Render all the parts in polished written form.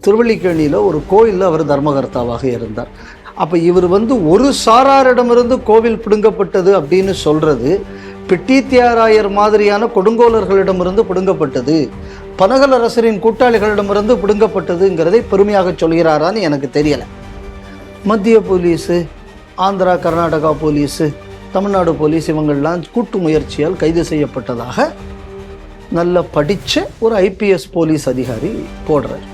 திருவல்லிக்கேணியில் ஒரு கோயிலில் அவர் தர்மகர்த்தாவாக இருந்தார். அப்போ இவர் ஒரு சாராரிடமிருந்து கோவில் பிடுங்கப்பட்டது அப்படின்னு சொல்கிறது பிட்டித்தியாராயர் மாதிரியான கொடுங்கோலர்களிடமிருந்து பிடுங்கப்பட்டது, பனகல் அரசரின் கூட்டாளிகளிடமிருந்து பிடுங்கப்பட்டதுங்கிறதை பெருமையாக சொல்கிறாரான்னு எனக்கு தெரியலை. மத்திய police, Andhra Karnataka police, Tamil Nadu police இவங்கள்லாம் கூட்டு முயற்சியால் கைது செய்யப்பட்டதாக நல்ல படித்த ஒரு IPS போலீஸ் அதிகாரி போடுறார்.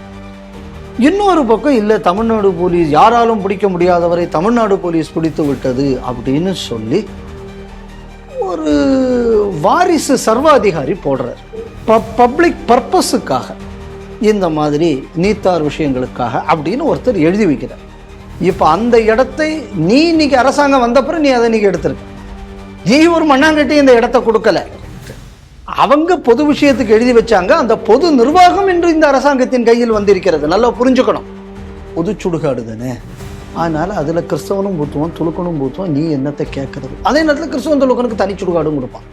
இன்னொரு பக்கம் இல்லை, தமிழ்நாடு போலீஸ் யாராலும் பிடிக்க முடியாதவரை தமிழ்நாடு போலீஸ் பிடித்து விட்டது அப்படின்னு சொல்லி ஒரு வாரிசு சர்வாதிகாரி போடுறார். பப்ளிக் பர்பஸுக்காக, இந்த மாதிரி நீத்தார் விஷயங்களுக்காக அப்படின்னு ஒருத்தர் எழுதி வைக்கிறார். இப்போ அந்த இடத்தை நீ இன்னைக்கு அரசாங்கம் வந்தப்புறம் நீ அதை நீங்க எடுத்திருக்க, நீ ஒரு மண்ணாங்கட்டி இந்த இடத்த கொடுக்கல, அவங்க பொது விஷயத்துக்கு எழுதி வச்சாங்க. அந்த பொது நிர்வாகம் என்று இந்த அரசாங்கத்தின் கையில் வந்திருக்கிறது. நல்லா புரிஞ்சுக்கணும், பொது சுடுகாடு தானே, அதனால அதுல கிறிஸ்தவனும் பூத்துவான், துலுக்கனும் பூத்துவான், நீ என்னத்தை கேட்கறது. அதே நேரத்தில் கிறிஸ்தவன் துலுக்கனுக்கு தனி சுடுகாடும் கொடுப்பான்.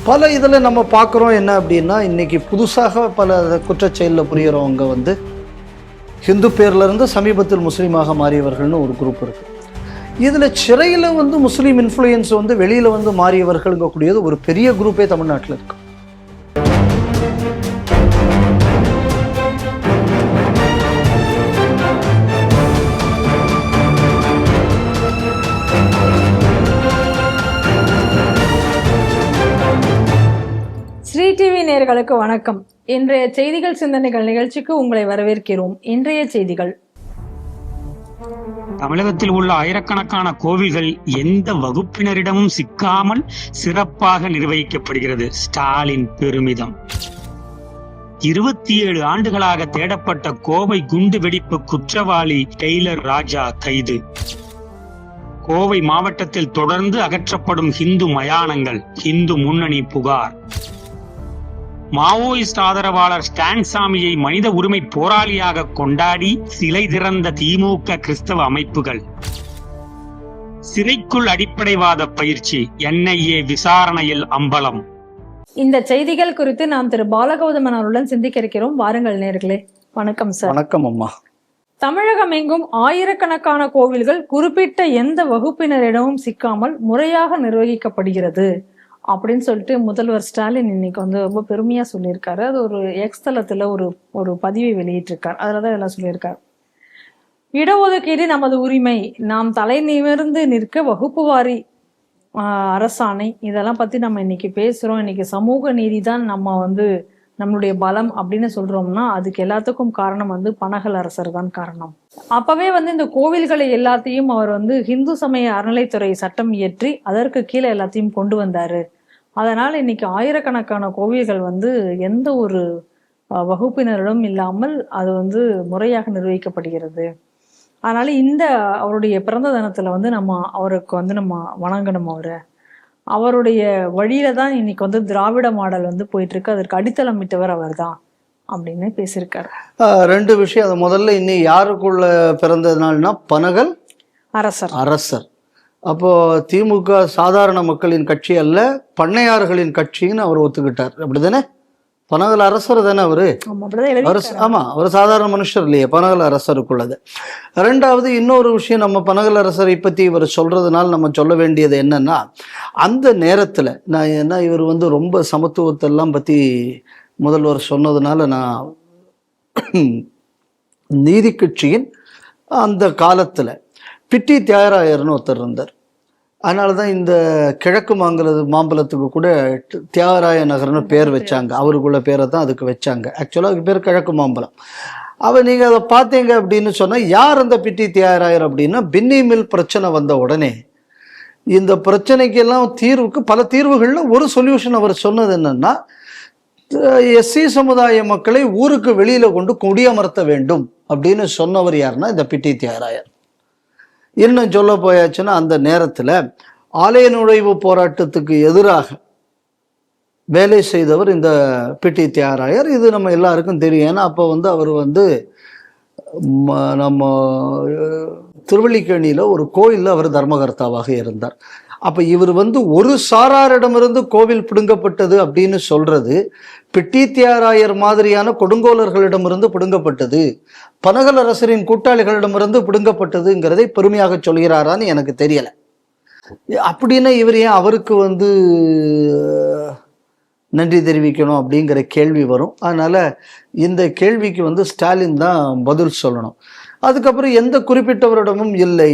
பல இதில் நம்ம பார்க்குறோம் என்ன அப்படின்னா, இன்னைக்கு புதுசாக பல குற்றச்செயலில் புரியறவங்க ஹிந்து பேர்ல இருந்து சமீபத்தில் முஸ்லீமாக மாறியவர்கள்னு ஒரு குரூப் இருக்கு. இதில் சிறையில் முஸ்லீம் இன்ஃப்ளூயன்ஸ் வெளியில் மாறியவர்கள்ங்கக்கூடியது ஒரு பெரிய குரூப்பே தமிழ்நாட்டில் இருக்கு. ஸ்ரீ டிவி நேயர்களுக்கு வணக்கம். இன்றைய செய்திகள் சிந்தனைகள் நிகழ்ச்சிக்கு உங்களை வரவேற்கிறோம். இன்றைய செய்திகள்: தமிழகத்தில் உள்ள ஆயிரக்கணக்கான கோவில்கள் எந்த வகுப்பினரிடமும் சிக்காமல் சிறப்பாக நிர்வகிக்கப்படுகிறது. ஸ்டாலின் பெருமிதம். 27 ஆண்டுகளாக தேடப்பட்ட கோவை குண்டு வெடிப்பு குற்றவாளி டெய்லர் ராஜா கைது. கோவை மாவட்டத்தில் தொடர்ந்து அகற்றப்படும் இந்து மயானங்கள், இந்து முன்னணி புகார். மாவோயிஸ்ட் ஆதரவாளர் ஸ்டான் சாமியை மனித உரிமை போராளியாக கொண்டாடி சிலை திறந்த திமுக கிறிஸ்தவ அமைப்புகள். சிறைக்குள் அடிப்படைவாத பயிற்சி, NIA விசாரணையில் அம்பலம். இந்த செய்திகள் குறித்து நாம் திரு பாலகௌதமன் அவர்களுடன் சிந்திக்க இருக்கிறோம். வாருங்கள் நேயர்களே. வணக்கம் சார். வணக்கம் அம்மா. தமிழகம் எங்கும் ஆயிரக்கணக்கான கோவில்கள் குறிப்பிட்ட எந்த வகுப்பினரிடமும் சிக்காமல் முறையாக நிர்வகிக்கப்படுகிறது அப்படின்னு சொல்லிட்டு முதல்வர் ஸ்டாலின் இன்னைக்கு ரொம்ப பெருமையா சொல்லியிருக்காரு. அது ஒரு எக்ஸ் தளத்துல ஒரு பதிவை வெளியிட்டிருக்கார். அதுலதான் எல்லாம் சொல்லியிருக்காரு. இடஒதுக்கீடு நமது உரிமை, நாம் தலை நிமிர்ந்து நிற்க வகுப்பு வாரி அரசாணை, இதெல்லாம் பத்தி நம்ம இன்னைக்கு பேசுறோம். இன்னைக்கு சமூக நீதி தான் நம்ம நம்மளுடைய பலம் அப்படின்னு சொல்றோம்னா அதுக்கு எல்லாத்துக்கும் காரணம் பனகல் அரசர் தான் காரணம். அப்பவே இந்த கோவில்களை எல்லாத்தையும் அவர் ஹிந்து சமய அறநிலைத்துறை சட்டம் இயற்றி அதற்கு கீழே எல்லாத்தையும் கொண்டு வந்தாரு. அதனால இன்னைக்கு ஆயிரக்கணக்கான கோவில்கள் எந்த ஒரு வகுப்பினரிடம் இல்லாமல் அது முறையாக நிர்வகிக்கப்படுகிறது. அதனால இந்த அவருடைய பிறந்த தினத்துல நம்ம அவருக்கு நம்ம வணங்கணும். அவருடைய வழியில தான் இன்னைக்கு திராவிட மாடல் போயிட்டு இருக்கு. அதற்கு அடித்தளம் விட்டவர் அவர் தான் அப்படின்னு பேசியிருக்காரு. 2 விஷயம். அது முதல்ல இன்னும் யாருக்குள்ள பிறந்த நாள்னா பனகல் அரசர். அப்போ திமுக சாதாரண மக்களின் கட்சி அல்ல, பண்ணையார்களின் கட்சின்னு அவர் ஒத்துக்கிட்டார். அப்படிதானே? பனகல் அரசர் தானே அவரு? ஆமா, அவர் சாதாரண மனுஷர் இல்லையே, பனகல் அரசருக்குள்ளது. 2வது இன்னொரு விஷயம், நம்ம பனகல் அரசரை பத்தி இவர் சொல்றதுனால நம்ம சொல்ல வேண்டியது என்னன்னா, அந்த நேரத்துல நான் இவர் ரொம்ப சமத்துவத்தெல்லாம் பத்தி முதல்வர் சொன்னதுனால நான் நீதி கட்சியின் அந்த காலத்துல பிட்டி தியாகராயர்னு ஒருத்தர் இருந்தார். அதனால தான் இந்த கிழக்கு மாம்பலத்துக்கு கூட தியாகராய நகர்னு பேர் வச்சாங்க. அவருக்குள்ள பேரை தான் அதுக்கு வச்சாங்க. ஆக்சுவலாக அதுக்கு பேர் கிழக்கு மாம்பலம். நீங்கள் அதை பார்த்தீங்க அப்படின்னு சொன்னால், யார் அந்த பிட்டி தியாகராயர் அப்படின்னா, பின்னி மில் பிரச்சனை வந்த உடனே இந்த பிரச்சனைக்கெல்லாம் பல தீர்வுகளில் ஒரு சொல்யூஷன் அவர் சொன்னது என்னன்னா, SC சமுதாய மக்களை ஊருக்கு வெளியில கொண்டு குடியமர்த்த வேண்டும் அப்படின்னு சொன்னவர் யாருன்னா இந்த பிட்டி தியாகராயர். இன்னும் சொல்ல போயாச்சுன்னா, அந்த நேரத்தில் ஆலய நுழைவு போராட்டத்துக்கு எதிராக வேலை செய்தவர் இந்த பிட்டி தியாகராயர். இது நம்ம எல்லாருக்கும் தெரியும். ஏன்னா அப்போ அவர் நம்ம திருவல்லிக்கேணியில் ஒரு கோயிலில் அவர் தர்மகர்த்தாவாக இருந்தார். அப்ப இவர் வந்து ஒரு சாராரிடமிருந்து கோவில் பிடுங்கப்பட்டது அப்படின்னு சொல்றது பிட்டித்தியாராயர் மாதிரியான கொடுங்கோலர்களிடமிருந்து பிடுங்கப்பட்டது, பனகலரசரின் கூட்டாளிகளிடமிருந்து பிடுங்கப்பட்டதுங்கிறதை பெருமையாக சொல்கிறாரான்னு எனக்கு தெரியல. அப்படின்னா இவர் ஏன் அவருக்கு வந்து நன்றி தெரிவிக்கணும் அப்படிங்கிற கேள்வி வரும். அதனால இந்த கேள்விக்கு வந்து ஸ்டாலின் தான் பதில் சொல்லணும். அதுக்கப்புறம் எந்த குறிப்பிட்டவரிடமும் இல்லை,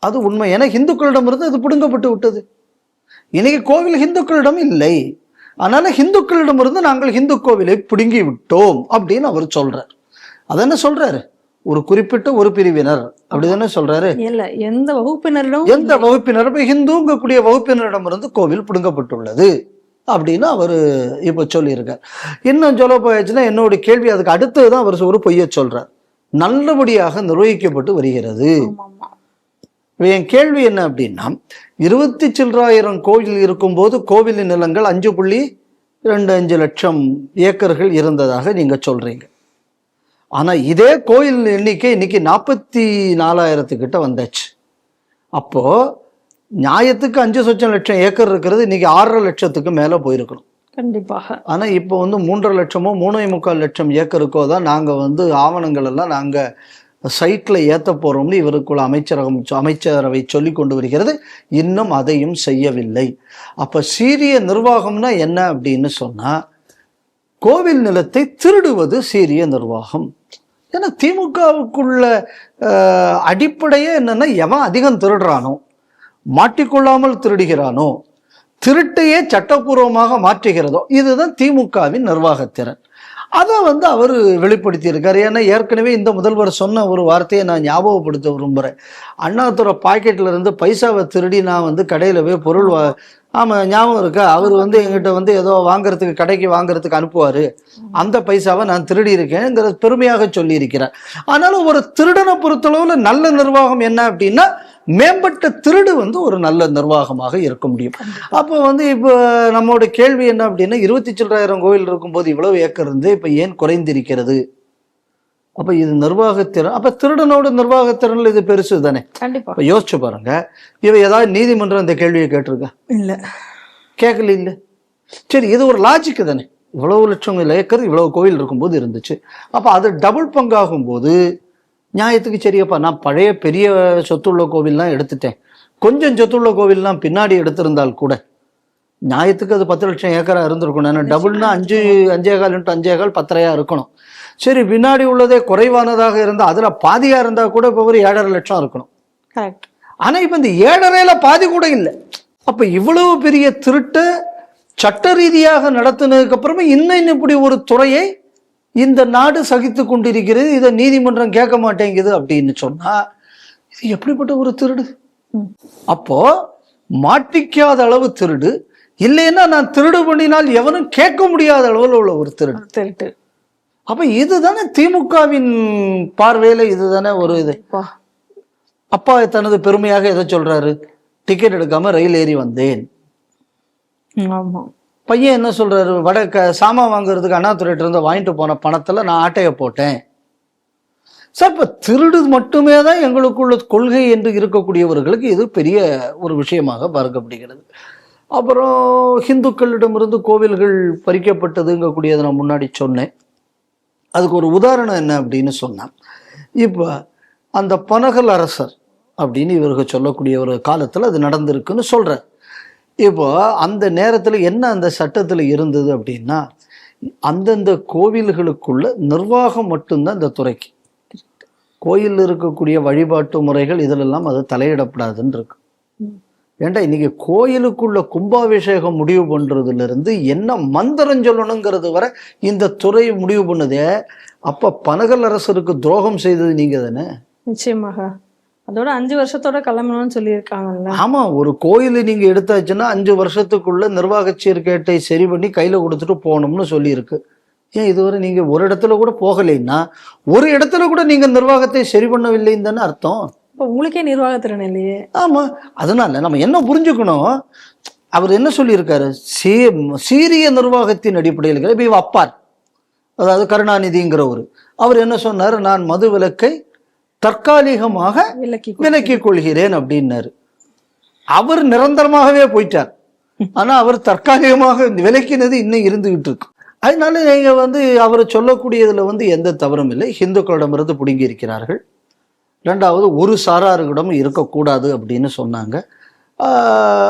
அது உண்மை. ஏன்னா இந்துக்களிடமிருந்து அது பிடுங்கப்பட்டு விட்டது. இன்னைக்கு கோவில் இந்துக்களிடம் இல்லை, அதனால இந்துக்களிடமிருந்து நாங்கள் இந்து கோவிலை பிடுங்கி விட்டோம் அப்படின்னு அவர் சொல்றார். அதென்ன சொல்றாரு, ஒரு குறிப்பிட்ட ஒரு பிரிவினர் அப்படிதானே சொல்றாரு. இல்ல, எந்த வகுப்பினரிடம் எந்த வகுப்பினரும் ஹிந்துங்கக்கூடிய வகுப்பினரிடமிருந்து கோவில் பிடுங்கப்பட்டுள்ளது அப்படின்னு அவர் இப்ப சொல்லியிருக்கார். இன்னும் சொல்ல போயாச்சுன்னா என்னுடைய கேள்வி அதுக்கு அடுத்ததுதான் அவர் ஒரு பொய்ய சொல்றார், நல்லபடியாக நிர்வகிக்கப்பட்டு வருகிறது. என் கேள்வி என்ன அப்படின்னா, 20 சில்லறாயிரம் கோவில் இருக்கும்போது கோவிலின் நிலங்கள் 5.25 லட்சம் ஏக்கர்கள் இருந்ததாக நீங்க சொல்றீங்க. ஆனா இதே கோயில் எண்ணிக்கை இன்னைக்கு 44,000 கிட்ட வந்தாச்சு. அப்போ நியாயத்துக்கு 5 லட்சம் ஏக்கர் இருக்கிறது இன்னைக்கு 6.5 லட்சத்துக்கு மேல போயிருக்கணும் கண்டிப்பாக. ஆனா இப்போ வந்து 3.5 லட்சமோ 3.25 லட்சம் ஏக்கருக்கோ தான் நாங்க வந்து ஆவணங்கள் எல்லாம் நாங்க சைட்ல ஏத்த போறோம்னு இவருக்குள்ள அமைச்சரவை சொல்லி கொண்டு வருகிறது. இன்னும் அதையும் செய்யவில்லை. அப்ப சீரிய நிர்வாகம்னா என்ன அப்படின்னு சொன்னா, கோவில் நிலத்தை திருடுவது சீரிய நிர்வாகம். ஏன்னா திமுகவுக்குள்ள அடிப்படையே என்னன்னா, எவன் அதிகம் திருடுறானோ, மாட்டிக்கொள்ளாமல் திருடுகிறானோ, திருட்டையே சட்டப்பூர்வமாக மாற்றுகிறதோ, இதுதான் திமுகவின் நிர்வாகத்திறன். அதை வந்து அவர் வெளிப்படுத்தி இருக்காரு. ஏன்னா ஏற்கனவே இந்த முதல்வர் சொன்ன ஒரு வார்த்தையை நான் ஞாபகப்படுத்த விரும்புகிறேன். அண்ணாதுரை பாக்கெட்ல இருந்து பைசாவை திருடி நான் வந்து கடையில் போய் பொருள் ஆமாம் ஞாபகம் இருக்கா, அவர் வந்து எங்கிட்ட வந்து ஏதோ வாங்குறதுக்கு கடைக்கு வாங்குறதுக்கு அனுப்புவார், அந்த பைசாவை நான் திருடி இருக்கேங்கிற பெருமையாக சொல்லியிருக்கிறார். ஆனாலும் ஒரு திருடனை பொறுத்தளவுல நல்ல நிர்வாகம் என்ன அப்படின்னா, மேம்பட்ட திருடு வந்து ஒரு நல்ல நிர்வாகமாக இருக்க முடியும். அப்போ வந்து இப்போ நம்மளோட கேள்வி என்ன அப்படின்னா, 20 சில்லறாயிரம் கோவில் இருக்கும்போது இவ்வளவு ஏக்கர் இருந்து இப்போ ஏன் குறைந்திருக்கிறது? அப்ப இது நிர்வாகத்திறன். அப்ப திருடனோட நிர்வாகத்திறன்ல இது பெருசு தானே. கண்டிப்பா. யோசிச்சு பாருங்க, இவ ஏதாவது நீதிமன்றம் இந்த கேள்வியை கேட்டிருக்கா? இல்ல, கேட்கல. இல்ல, சரி, இது ஒரு லாஜிக் தானே. இவ்வளவு லட்சம் ஏக்கர் இவ்வளவு கோவில் இருக்கும்போது இருந்துச்சு. அப்ப அது டபுள் பங்காகும் போது நியாயத்துக்கு சரியப்பா, நான் பழைய பெரிய சொத்துள்ள கோவில்லாம் எடுத்துட்டேன், கொஞ்சம் சொத்துள்ள கோவில்லாம் பின்னாடி எடுத்திருந்தால் கூட நியாயத்துக்கு அது 10 லட்சம் ஏக்கரா இருந்திருக்கணும். ஏன்னா டபுள்னா 5.5 × 5 10.5 இருக்கணும். சரி, பின்னாடி உள்ளதே குறைவானதாக இருந்தா அதுல பாதியா இருந்தா கூட இப்போ ஒரு 7.5 லட்சம் இருக்கணும். ஆனா இப்ப இந்த 7.5ல பாதி கூட இல்லை. அப்ப இவ்வளவு பெரிய திருட்டு சட்ட ரீதியாக நடத்தினதுக்கு அப்புறமா இன்னும் இப்படி ஒரு துறையை இந்த நாடு சகித்து கொண்டிருக்கிறது, இதை நீதிமன்றம் கேட்க மாட்டேங்குது அப்படின்னு சொன்னா இது எப்படிப்பட்ட ஒரு திருடு? அப்போ மாட்டிக்காத அளவு திருடு, இல்லைன்னா நான் திருடு பண்ணினால் எவனும் கேட்க முடியாத அளவில் உள்ள ஒரு திருடு. அப்ப இதுதானே திமுகவின் பார்வையில இதுதானே ஒரு இது. அப்பா தனது பெருமையாக எதை சொல்றாரு, டிக்கெட் எடுக்காம ரயில் ஏறி வந்தேன். பையன் என்ன சொல்றாரு, சாமான் வாங்குறதுக்கு அண்ணாதுரைட்டு இருந்து வாங்கிட்டு போன பணத்துல நான் ஆட்டைய போட்டேன். சார், இப்ப திருடு மட்டுமே தான் எங்களுக்குள்ள கொள்கை என்று இருக்கக்கூடியவர்களுக்கு இது பெரிய ஒரு விஷயமாக பார்க்கப்படுகிறது. அப்புறம் ஹிந்துக்களிடமிருந்து கோவில்கள் பறிக்கப்பட்டதுங்கக்கூடியதை நான் முன்னாடி சொன்னேன். அதுக்கு ஒரு உதாரணம் என்ன அப்படின்னு சொன்னான், இப்போ அந்த பனகல் அரசர் அப்படின்னு இவர்கள் சொல்லக்கூடிய ஒரு காலத்தில் அது நடந்திருக்குன்னு சொல்கிறார். இப்போ அந்த நேரத்தில் என்ன அந்த சட்டத்தில் இருந்தது அப்படின்னா, அந்தந்த கோவில்களுக்குள்ள நிர்வாகம் மட்டும்தான் இந்த துறைக்கு, கோயிலில் இருக்கக்கூடிய வழிபாட்டு முறைகள் இதிலெல்லாம் அது தலையிடப்படாதுன்னு இருக்கு. ஏண்டா இன்னைக்கு கோயிலுக்குள்ள கும்பாபிஷேகம் முடிவு பண்றதுல இருந்து என்ன மந்திரம் சொல்லணுங்கிறது வரை இந்த துறை முடிவு பண்ணுதே. அப்ப பனகல் அரசருக்கு துரோகம் செய்தது நீங்க தானே. நிச்சயமாக. அதோட 5 வருஷத்தோட கிளம்பணும்னு சொல்லியிருக்காங்கல்ல. ஆமா, ஒரு கோயில் நீங்க எடுத்தாச்சுன்னா 5 வருஷத்துக்குள்ள நிர்வாக சீர்கேட்டை சரி பண்ணி கையில கொடுத்துட்டு போகணும்னு சொல்லியிருக்கு. ஏன் இதுவரை நீங்க ஒரு இடத்துல கூட போகலைன்னா, ஒரு இடத்துல கூட நீங்க நிர்வாகத்தை சரி பண்ணவில்லைன்னு தானே அர்த்தம். உங்களுக்கே நிர்வாகத்திறன் இல்லையே. ஆமா, அதனால நம்ம என்ன புரிஞ்சுக்கணும், அவர் என்ன சொல்லியிருக்காரு, சீரிய நிர்வாகத்தின் அடிப்படையில். இப்ப அப்பார், அதாவது கருணாநிதிங்கிறவர், அவர் என்ன சொன்னார், நான் மது விலக்கை தற்காலிகமாக விலக்கிக் கொள்கிறேன் அப்படின்னாரு. அவர் நிரந்தரமாகவே போயிட்டார். ஆனா அவர் தற்காலிகமாக விலக்கினது இன்னும் இருந்துகிட்டு இருக்கு. அதனால நீங்க அவர் சொல்லக்கூடியதுல எந்த தவறும் இல்லை. இந்துக்களிடமிருந்து பிடுங்கி இருக்கிறார்கள். ரெண்டாவது ஒரு சாராருக்கிடம் இருக்கக்கூடாது அப்படின்னு சொன்னாங்க.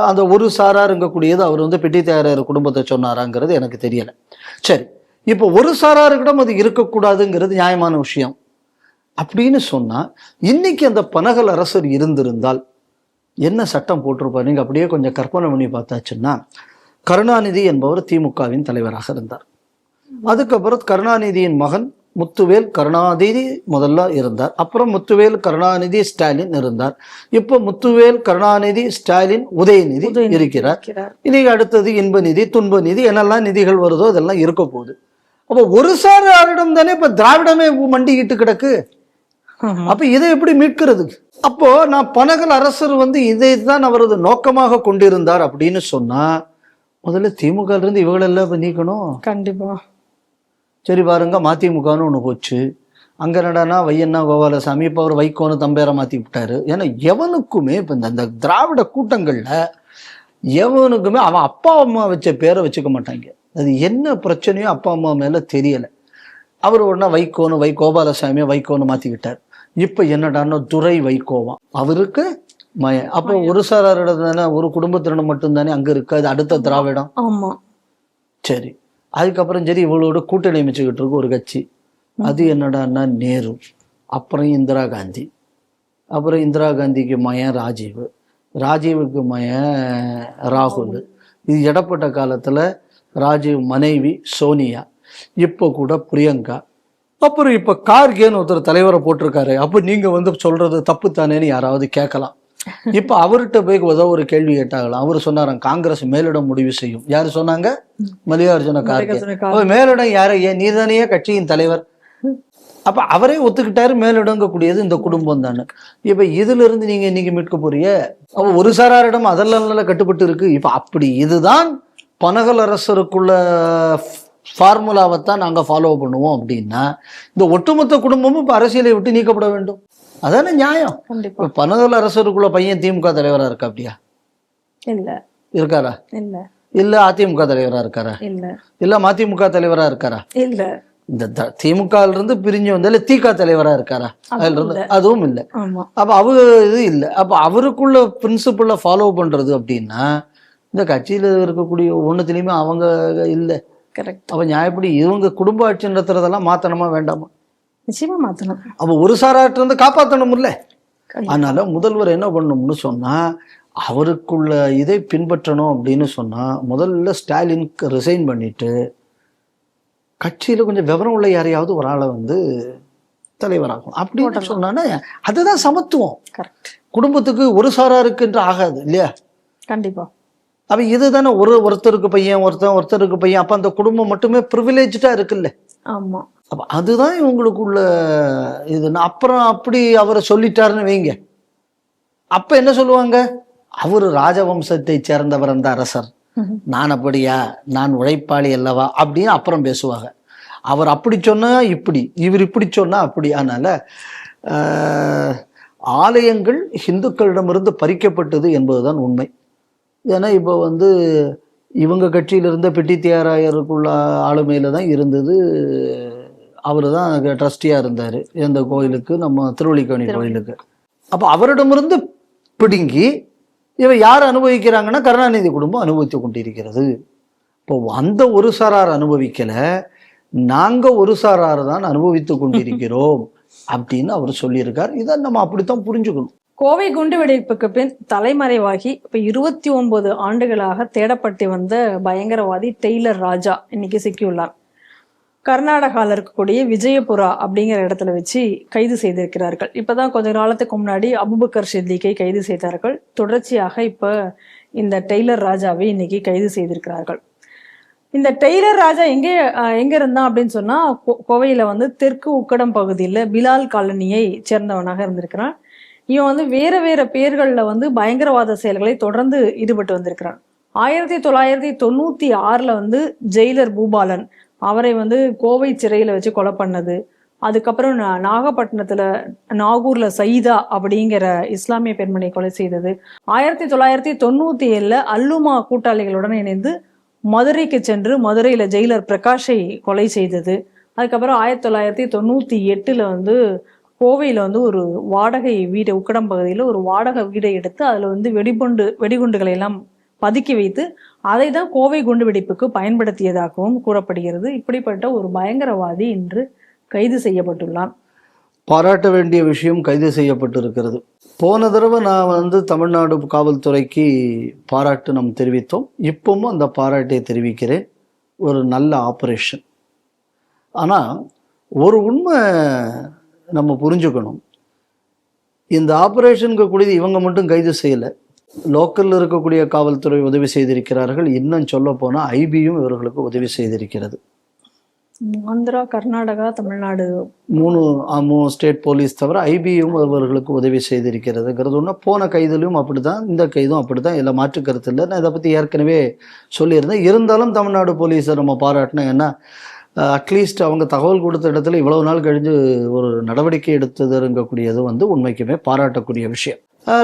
அந்த ஒரு சாரார் இருக்கக்கூடியது அவர் பெட்டித்தாயார் குடும்பத்தை சொன்னாராங்கிறது எனக்கு தெரியல. சரி, இப்போ ஒரு சாராருக்கிடம் அது இருக்கக்கூடாதுங்கிறது நியாயமான விஷயம் அப்படின்னு சொன்னா, இன்னைக்கு அந்த பனகல் அரசர் இருந்திருந்தால் என்ன சட்டம் போட்டிருப்பார்? நீங்க அப்படியே கொஞ்சம் கற்பனை பண்ணி பார்த்தாச்சுன்னா, கருணாநிதி என்பவர் திமுகவின் தலைவராக இருந்தார். அதுக்கப்புறம் கருணாநிதியின் மகன் முத்துவேல் கருணாநிதி முதல்ல இருந்தார். அப்புறம் முத்துவேல் கருணாநிதி ஸ்டாலின் இருந்தார். இப்போ முத்துவேல் கருணாநிதி ஸ்டாலின் உதயநிதி இருக்கிறார். இன்னைக்கு அடுத்தது இன்ப நிதி துன்ப நிதி என்னெல்லாம் நிதிகள் வருதோ அதெல்லாம் இருக்க போகுது. அப்போ ஒரு சாராரிடம் தானே இப்ப திராவிடமே மண்டிக்கிட்டு கிடக்கு. அப்ப இதை எப்படி மீட்கிறது? அப்போ நான் பனகல் அரசர் இதைத்தான் அவரது நோக்கமாக கொண்டிருந்தார் அப்படின்னு சொன்னா, முதல்ல திமுக இருந்து இவங்களெல்லாம் இப்ப நீக்கணும். கண்டிப்பா. சரி பாருங்க, மதிமுகன்னு ஒண்ணு போச்சு. அங்க என்னடானா வையண்ணா கோபாலசாமி, இப்ப அவர் வைகோன்னு தம்பேரை மாத்தி விட்டாரு. ஏன்னா எவனுக்குமே இப்ப இந்த திராவிட கூட்டங்கள்ல எவனுக்குமே அவன் அப்பா அம்மா வச்ச பேரை வச்சுக்க மாட்டாங்க. அது என்ன பிரச்சனையோ அப்பா அம்மா மேல தெரியல. அவர் உடனே வைகோன்னு கோபாலசாமியை வைகோன்னு மாத்திக்கிட்டார். இப்ப என்னடான்னா துரை வைகோவான், அவருக்கு மய. அப்போ ஒரு சாராரிடம் தானே, ஒரு குடும்பத்திடம் மட்டும்தானே அங்க இருக்கு. அது அடுத்த திராவிடம். ஆமா. சரி, அதுக்கப்புறம் சரி இவளோட கூட்டணி அமைச்சுக்கிட்டு இருக்கு ஒரு கட்சி. அது என்னடான்னா நேரு, அப்புறம் இந்திரா காந்தி, அப்புறம் இந்திரா காந்திக்கு மயன் ராஜீவ், ராஜீவுக்கு மயன் ராகுல். இது இடப்பட்ட காலத்துல ராஜீவ் மனைவி சோனியா, இப்போ கூட பிரியங்கா, அப்புறம் இப்ப கார்கேன்னு ஒருத்தர் தலைவரை போட்டிருக்காரு. அப்ப நீங்க சொல்றது தப்பு தானேன்னு யாராவது கேட்கலாம். இப்ப அவர்கிட்ட போய் ஏதோ ஒரு கேள்வி கேட்டாங்களாம். அவரு சொன்னாராம், காங்கிரஸ் மேலிடம் முடிவு செய்யும். யாரு சொன்னாங்க? மல்லிகார்ஜுன கார்கே. மேலிடம் யார? நீதானே கட்சியின் தலைவர். அப்ப அவரே ஒத்துக்கிட்டாரு, மேலிடங்கக்கூடியது இந்த குடும்பம் தானே. இப்ப இதுல இருந்து நீங்க இன்னைக்கு மீட்க போறீங்க. அப்ப ஒரு சாராரிடம் அதெல்லாம் கட்டுப்பட்டு இருக்கு. இப்ப அப்படி இதுதான் பனகல் அரசருக்குள்ள ஃபார்முலாவைத்தான் நாங்க ஃபாலோ பண்ணுவோம் அப்படின்னா, இந்த ஒட்டுமொத்த குடும்பமும் இப்ப அரசியலை விட்டு நீக்கப்பட வேண்டும். அதானே நியாயம். இப்ப பனகல் அரசருக்குள்ள பையன் திமுக தலைவரா இருக்கா? அப்படியா? இல்ல. இருக்காரா? இல்ல. இல்ல அதிமுக தலைவரா இருக்காரா? இல்ல. இல்ல மதிமுக தலைவரா இருக்காரா? இல்ல. இந்த திமுக இருந்து பிரிஞ்சு வந்தால திக தலைவரா இருக்காரா? அதுல இருந்து அதுவும் இல்ல. அப்ப அவரு இது இல்ல. அப்ப அவருக்குள்ள பிரின்சிபல்ல ஃபாலோ பண்றது அப்படின்னா, இந்த கட்சியில இருக்கக்கூடிய ஒண்ணுத்திலயுமே அவங்க இல்ல. கரெக்ட். அப்ப நியாயப்படி இவங்க குடும்ப ஆட்சி நடத்துறதெல்லாம் மாத்தணுமா வேண்டாமா? நிச்சயமா மாத்தணும். அப்ப ஒரு சாராட்டு வந்து காப்பாற்றணும் இல்ல. அதனால முதல்வர் என்ன பண்ணணும்னு சொன்னா, அவருக்குள்ள இதை பின்பற்றணும் அப்படின்னு சொன்னா, முதல்ல ஸ்டாலினுக்கு ரிசைன் பண்ணிட்டு கட்சியில கொஞ்சம் விவரம் உள்ள யாரையாவது ஒரு ஆளை தலைவராகும் அப்படின்னு சொன்னா, அதுதான் சமத்துவம். கரெக்ட். குடும்பத்துக்கு ஒரு சாராருக்கு என்று ஆகாது இல்லையா? கண்டிப்பா. அப்ப இதுதானே ஒருத்தருக்கு பையன் ஒருத்தருக்கு பையன். அப்ப அந்த குடும்பம் மட்டுமே ப்ரிவிலேஜா இருக்குல்ல. ஆமா. அப்ப அதுதான் இவங்களுக்குள்ள இது. அப்புறம் அப்படி அவரை சொல்லிட்டாருன்னு வைங்க, அப்ப என்ன சொல்லுவாங்க? அவரு ராஜவம்சத்தை சேர்ந்தவர் அந்த அரசர், நான் அப்படியா, நான் உழைப்பாளி அல்லவா அப்படின்னு அப்புறம் பேசுவாங்க. அவர் அப்படி சொன்னா இப்படி, இவர் இப்படி சொன்னா அப்படி. அதனால ஆலயங்கள் இந்துக்களிடமிருந்து பறிக்கப்பட்டது என்பதுதான் உண்மை. ஏன்னா இப்போ இவங்க கட்சியில இருந்த பெட்டித்தியாராயருக்குள்ள ஆளுமையில தான் இருந்தது. அவரு தான் ட்ரஸ்டியா இருந்தாரு எந்த கோயிலுக்கு, நம்ம திருவள்ளிக்கேணி கோயிலுக்கு. அப்ப அவரிடமிருந்து பிடுங்கி இவ யார் அனுபவிக்கிறாங்கன்னா கருணாநிதி குடும்பம் அனுபவித்து கொண்டிருக்கிறது. இப்போ அந்த ஒரு சாரார் அனுபவிக்கல, நாங்க ஒரு சாரார் தான் அனுபவித்து கொண்டிருக்கிறோம் அப்படின்னு அவர் சொல்லியிருக்கார். இதை நம்ம அப்படித்தான் புரிஞ்சுக்கணும். கோவை குண்டுவெடிப்புக்கு பின் தலைமறைவாகி இப்ப 29 ஆண்டுகளாக தேடப்பட்டு வந்த பயங்கரவாதி டெய்லர் ராஜா இன்னைக்கு சிக்கியுள்ளார். கர்நாடகாவில் இருக்கக்கூடிய விஜயபுரா அப்படிங்கிற இடத்துல வச்சு கைது செய்திருக்கிறார்கள். இப்பதான் கொஞ்ச காலத்துக்கு முன்னாடி அபுபக்கர் சித்திகை கைது செய்தார்கள். தொடர்ச்சியாக இப்ப இந்த டெய்லர் ராஜாவை இன்னைக்கு கைது செய்திருக்கிறார்கள். இந்த டெய்லர் ராஜா எங்க இருந்தான் அப்படின்னு சொன்னா, கோவையில தெற்கு உக்கடம் பகுதியில் பிலால் காலனியை சேர்ந்தவனாக இருந்திருக்கிறான். இவன் வேற வேற பேர்கள்ல பயங்கரவாத செயல்களை தொடர்ந்து ஈடுபட்டு வந்திருக்கிறான். 1996 ஜெயிலர் பூபாலன் அவரை கோவை சிறையில வச்சு கொலை பண்ணது, அதுக்கப்புறம் நாகப்பட்டினத்துல நாகூர்ல சைதா அப்படிங்கிற இஸ்லாமிய பெண்மணி கொலை செய்தது. 1997 அல்லுமா கூட்டாளிகளுடன் இணைந்து மதுரைக்கு சென்று மதுரையில ஜெயிலர் பிரகாஷை கொலை செய்தது. அதுக்கப்புறம் 1998 கோவையில ஒரு வாடகை வீடு, உக்கடம் பகுதியில் ஒரு வாடகை வீடை எடுத்து அதுல வெடிகுண்டுகளை எல்லாம் பதுக்கி வைத்து அதை தான் கோவை குண்டுவெடிப்புக்கு பயன்படுத்தியதாகவும் கூறப்படுகிறது. இப்படிப்பட்ட ஒரு பயங்கரவாதி இன்று கைது செய்யப்பட்டுள்ளான். பாராட்ட வேண்டிய விஷயம், கைது செய்யப்பட்டிருக்கிறது. போன தடவை நான் தமிழ்நாடு காவல்துறைக்கு பாராட்டு நாம் தெரிவித்தோம். இப்பவும் அந்த பாராட்டை தெரிவிக்கிறேன். ஒரு நல்ல ஆப்ரேஷன். ஆனால் ஒரு உண்மை நம்ம புரிஞ்சுக்கணும். இந்த ஆப்ரேஷனுக்கு கூடியது இவங்க மட்டும் கைது செய்யலை. லோக்கலில் இருக்கக்கூடிய காவல்துறை உதவி செய்திருக்கிறார்கள். இன்னும் சொல்ல போனால் ஐபியும் இவர்களுக்கு உதவி செய்திருக்கிறது. ஆந்திரா, கர்நாடகா, தமிழ்நாடு 3 ஸ்டேட் போலீஸ் தவிர ஐபியும் அவர்களுக்கு உதவி செய்திருக்கிறதுங்கிறது ஒன்று. போன கைதிலும் அப்படி தான், இந்த கைதும் அப்படி தான். இதில் மாற்று கருத்து இல்லை. நான் இதை பற்றி ஏற்கனவே சொல்லியிருந்தேன். இருந்தாலும் தமிழ்நாடு போலீஸை நம்ம பாராட்டினோம். ஏன்னா அட்லீஸ்ட் அவங்க தகவல் கொடுத்த இடத்துல இவ்வளவு நாள் கழிஞ்சு ஒரு நடவடிக்கை எடுத்ததுங்கக்கூடியது உண்மைக்குமே பாராட்டக்கூடிய விஷயம்.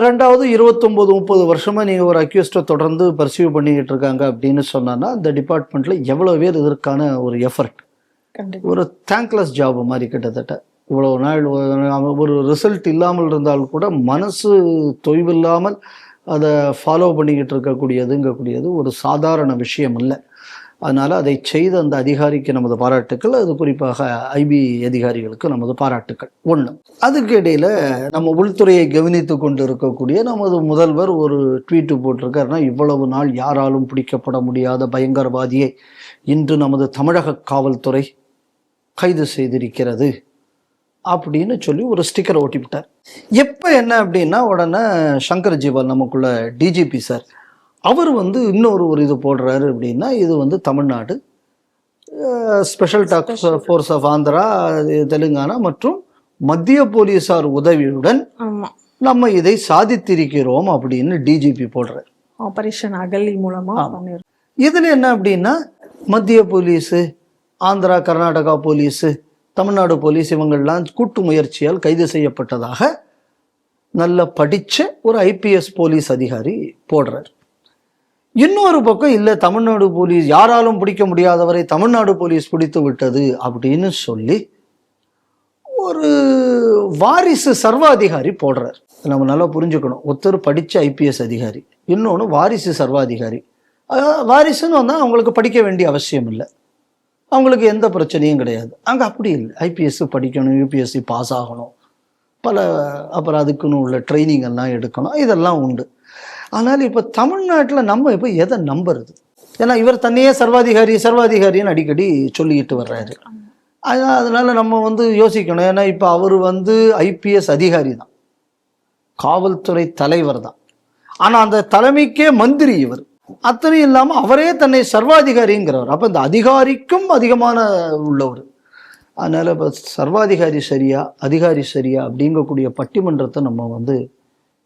ரெண்டாவது, 29-30 வருஷமாக நீங்கள் ஒரு அக்யூஸ்டை தொடர்ந்து பர்சீவ் பண்ணிக்கிட்டு இருக்காங்க அப்படின்னு சொன்னான்னா அந்த டிபார்ட்மெண்ட்டில் எவ்வளோ பேர் இதற்கான ஒரு எஃபர்ட், ஒரு தேங்க்லெஸ் ஜாப் மாதிரி கிட்டத்தட்ட இவ்வளோ நாள் ஒரு ரிசல்ட் இல்லாமல் இருந்தால் கூட மனசு தொய்வில்லாமல் அதை ஃபாலோ பண்ணிக்கிட்டு இருக்கக்கூடியதுங்கக்கூடியது ஒரு சாதாரண விஷயம் இல்லை. அதனால் அதை செய்த அந்த அதிகாரிக்கு நமது பாராட்டுக்கள். அது குறிப்பாக ஐபி அதிகாரிகளுக்கு நமது பாராட்டுக்கள். ஒன்று, அதுக்கு இடையில் நம்ம உள்துறையை கவனித்து கொண்டு இருக்கக்கூடிய நமது முதல்வர் ஒரு ட்வீட்டு போட்டிருக்காருன்னா, இவ்வளவு நாள் யாராலும் பிடிக்கப்பட முடியாத பயங்கரவாதியை இன்று நமது தமிழக காவல்துறை கைது செய்திருக்கிறது அப்படின்னு சொல்லி ஒரு ஸ்டிக்கரை ஒட்டிவிட்டார். எப்போ என்ன அப்படின்னா, உடனே சங்கர் ஜிவால் நமக்குள்ள டிஜிபி சார் அவர் இன்னொரு இது போடுறாரு அப்படின்னா, இது Tamil Nadu special task force of Andhra, Telangana மற்றும் மத்திய போலீசார் உதவியுடன் நம்ம இதை சாதித்திருக்கிறோம் அப்படின்னு டிஜிபி போடுறாரு. ஆபரேஷன் அகலி மூலமா. இதுல என்ன அப்படின்னா, மத்திய police, Andhra, Karnataka police, Tamil Nadu police இவங்கள்லாம் கூட்டு முயற்சியால் கைது செய்யப்பட்டதாக நல்ல படித்த ஒரு ஐபிஎஸ் போலீஸ் அதிகாரி போடுறார். இன்னொரு பக்கம் இல்லை, தமிழ்நாடு போலீஸ் யாராலும் பிடிக்க முடியாதவரை தமிழ்நாடு போலீஸ் பிடித்து விட்டது அப்படின்னு சொல்லி ஒரு வாரிசு சர்வாதிகாரி போடுறார். நம்ம நல்லா புரிஞ்சுக்கணும். ஒருத்தர் படித்த ஐபிஎஸ் அதிகாரி, இன்னொன்று வாரிசு சர்வாதிகாரி. வாரிசுன்னு வந்தால் அவங்களுக்கு படிக்க வேண்டிய அவசியம் இல்லை, அவங்களுக்கு எந்த பிரச்சனையும் கிடையாது. அங்கே அப்படி இல்லை. ஐபிஎஸ் படிக்கணும், யூபிஎஸ்சி பாஸ் ஆகணும், அப்புறம் அதுக்குன்னு உள்ள ட்ரைனிங் எல்லாம் எடுக்கணும், இதெல்லாம் உண்டு. ஆனால் இப்போ தமிழ்நாட்டில் நம்ம இப்போ எதை நம்புறது? ஏன்னா இவர் தன்னையே சர்வாதிகாரின்னு அடிக்கடி சொல்லிக்கிட்டு வர்றாரு. அதனால நம்ம யோசிக்கணும். ஏன்னா இப்போ அவர் ஐபிஎஸ் அதிகாரி தான், காவல்துறை தலைவர் தான். ஆனால் அந்த தலைமைக்கே மந்திரி இவர். அத்தனையும் இல்லாமல் அவரே தன்னை சர்வாதிகாரிங்கிறவர். அப்போ இந்த அதிகாரிக்கும் அதிகமான உள்ளவர். அதனால் இப்போ சர்வாதிகாரி சரியா அதிகாரி சரியா அப்படிங்கக்கூடிய பட்டிமன்றத்தை நம்ம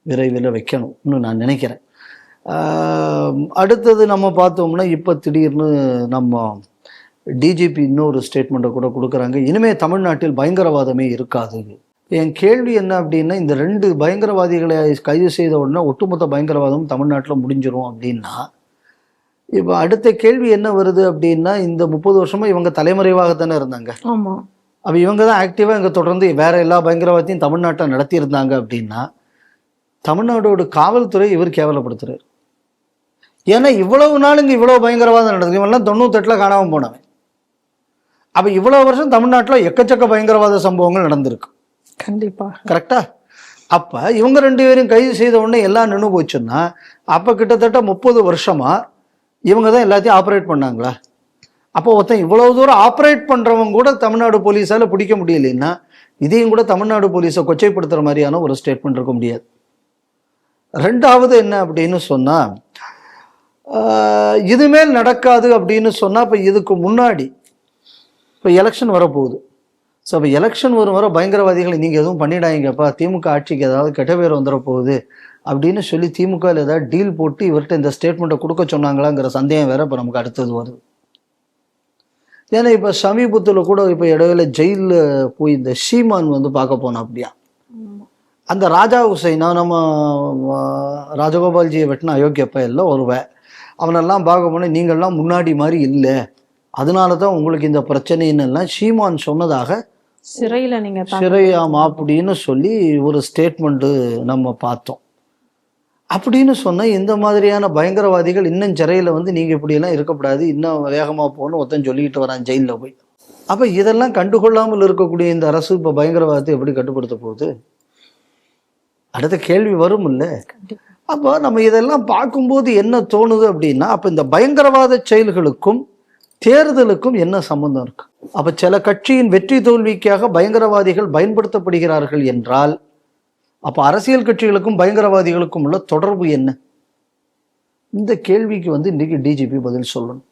விரைவில் வைக்கணும்னு நான் நினைக்கிறேன். அடுத்தது நம்ம பார்த்தோம்னா, இப்போ திடீர்னு நம்ம டிஜிபி இன்னொரு ஸ்டேட்மெண்ட்டை கூட கொடுக்குறாங்க. இனிமேல் தமிழ்நாட்டில் பயங்கரவாதமே இருக்காது. என் கேள்வி என்ன அப்படின்னா, இந்த 2 பயங்கரவாதிகளை கைது செய்த உடனே ஒட்டுமொத்த பயங்கரவாதம் தமிழ்நாட்டில் முடிஞ்சிடும் அப்படின்னா, இப்போ அடுத்த கேள்வி என்ன வருது அப்படின்னா, இந்த 30 வருஷமா இவங்க தலைமறைவாகத்தானே இருந்தாங்க. அப்போ இவங்க தான் ஆக்டிவாக இங்கே தொடர்ந்து வேற எல்லா பயங்கரவாதத்தையும் தமிழ்நாட்டை நடத்தியிருந்தாங்க அப்படின்னா, தமிழ்நாடோட காவல்துறை இவர் கேவலப்படுத்துறாரு. ஏன்னா இவ்வளவு நாள் இங்கே இவ்வளோ பயங்கரவாதம் நடக்குது. இவெல்லாம் 98 காணாமல் போனவன். அப்போ இவ்வளோ வருஷம் தமிழ்நாட்டில் எக்கச்சக்க பயங்கரவாத சம்பவங்கள் நடந்திருக்கு. கண்டிப்பா. கரெக்டா? அப்போ இவங்க 2 பேரும் கைது செய்த உடனே எல்லாம் நின்று போச்சுன்னா, அப்போ கிட்டத்தட்ட 30 வருஷமா இவங்க தான் எல்லாத்தையும் ஆப்ரேட் பண்ணாங்களா? அப்போ ஒருத்தன் இவ்வளவு தூரம் ஆப்ரேட் பண்ணுறவங்க கூட தமிழ்நாடு போலீஸால் பிடிக்க முடியலைன்னா, இதையும் கூட தமிழ்நாடு போலீஸை கொச்சைப்படுத்துகிற மாதிரியான ஒரு ஸ்டேட்மெண்ட் இருக்க முடியாது. ரெண்டாவது என்ன அப்படின்னு சொன்னால், இதுமேல் நடக்காது அப்படின்னு சொன்னால், இப்போ இதுக்கு முன்னாடி இப்போ எலெக்ஷன் வரப்போகுது. ஸோ இப்போ எலெக்ஷன் வர பயங்கரவாதிகளை நீங்கள் எதுவும் பண்ணிடாங்கப்பா, திமுக ஆட்சிக்கு ஏதாவது கெட்ட பேர் வந்துட போகுது அப்படின்னு சொல்லி திமுகவில் ஏதாவது டீல் போட்டு இவர்கிட்ட இந்த ஸ்டேட்மெண்ட்டை கொடுக்க சொன்னாங்களாங்கிற சந்தேகம் வேற இப்போ நமக்கு அடுத்தது வருது. ஏன்னா இப்போ சமீபத்தில் கூட இப்போ இடையில ஜெயிலில் போய் இந்த சீமான் வந்து பார்க்க போனோம் அப்படியா, அந்த ராஜா ஹுசைனா நம்ம ராஜகோபால்ஜியை வெட்டின அயோக்கியப்ப எல்லாம் ஒருவன் அவனெல்லாம் பார்க்க போனால் நீங்கள்லாம் முன்னாடி மாதிரி இல்லை, அதனால தான் உங்களுக்கு இந்த பிரச்சனைன்னு எல்லாம் சீமான் சொன்னதாக சிறையில நீங்க சிறையாமா அப்படின்னு சொல்லி ஒரு ஸ்டேட்மெண்ட்டு நம்ம பார்த்தோம். அப்படின்னு சொன்னால் இந்த மாதிரியான பயங்கரவாதிகள் இன்னும் சிறையில் வந்து நீங்கள் இப்படியெல்லாம் இருக்கக்கூடாது, இன்னும் வேகமாக போகணும் ஒருத்தன் சொல்லிக்கிட்டு வரான் ஜெயிலில் போய். அப்போ இதெல்லாம் கண்டுகொள்ளாமல் இருக்கக்கூடிய இந்த அரசு இப்போ பயங்கரவாதத்தை எப்படி கட்டுப்படுத்த போகுது? அடுத்த கேள்வி வரும் இல்லை? அப்போ நம்ம இதெல்லாம் பார்க்கும்போது என்ன தோணுது அப்படின்னா, அப்போ இந்த பயங்கரவாத செயல்களுக்கும் தேர்தலுக்கும் என்ன சம்பந்தம் இருக்கு? அப்போ சில கட்சியின் வெற்றி தோல்விக்காக பயங்கரவாதிகள் பயன்படுத்தப்படுகிறார்கள் என்றால் அப்போ அரசியல் கட்சிகளுக்கும் பயங்கரவாதிகளுக்கும் உள்ள தொடர்பு என்ன? இந்த கேள்விக்கு வந்து இன்னைக்கு டிஜிபி பதில் சொல்லணும்.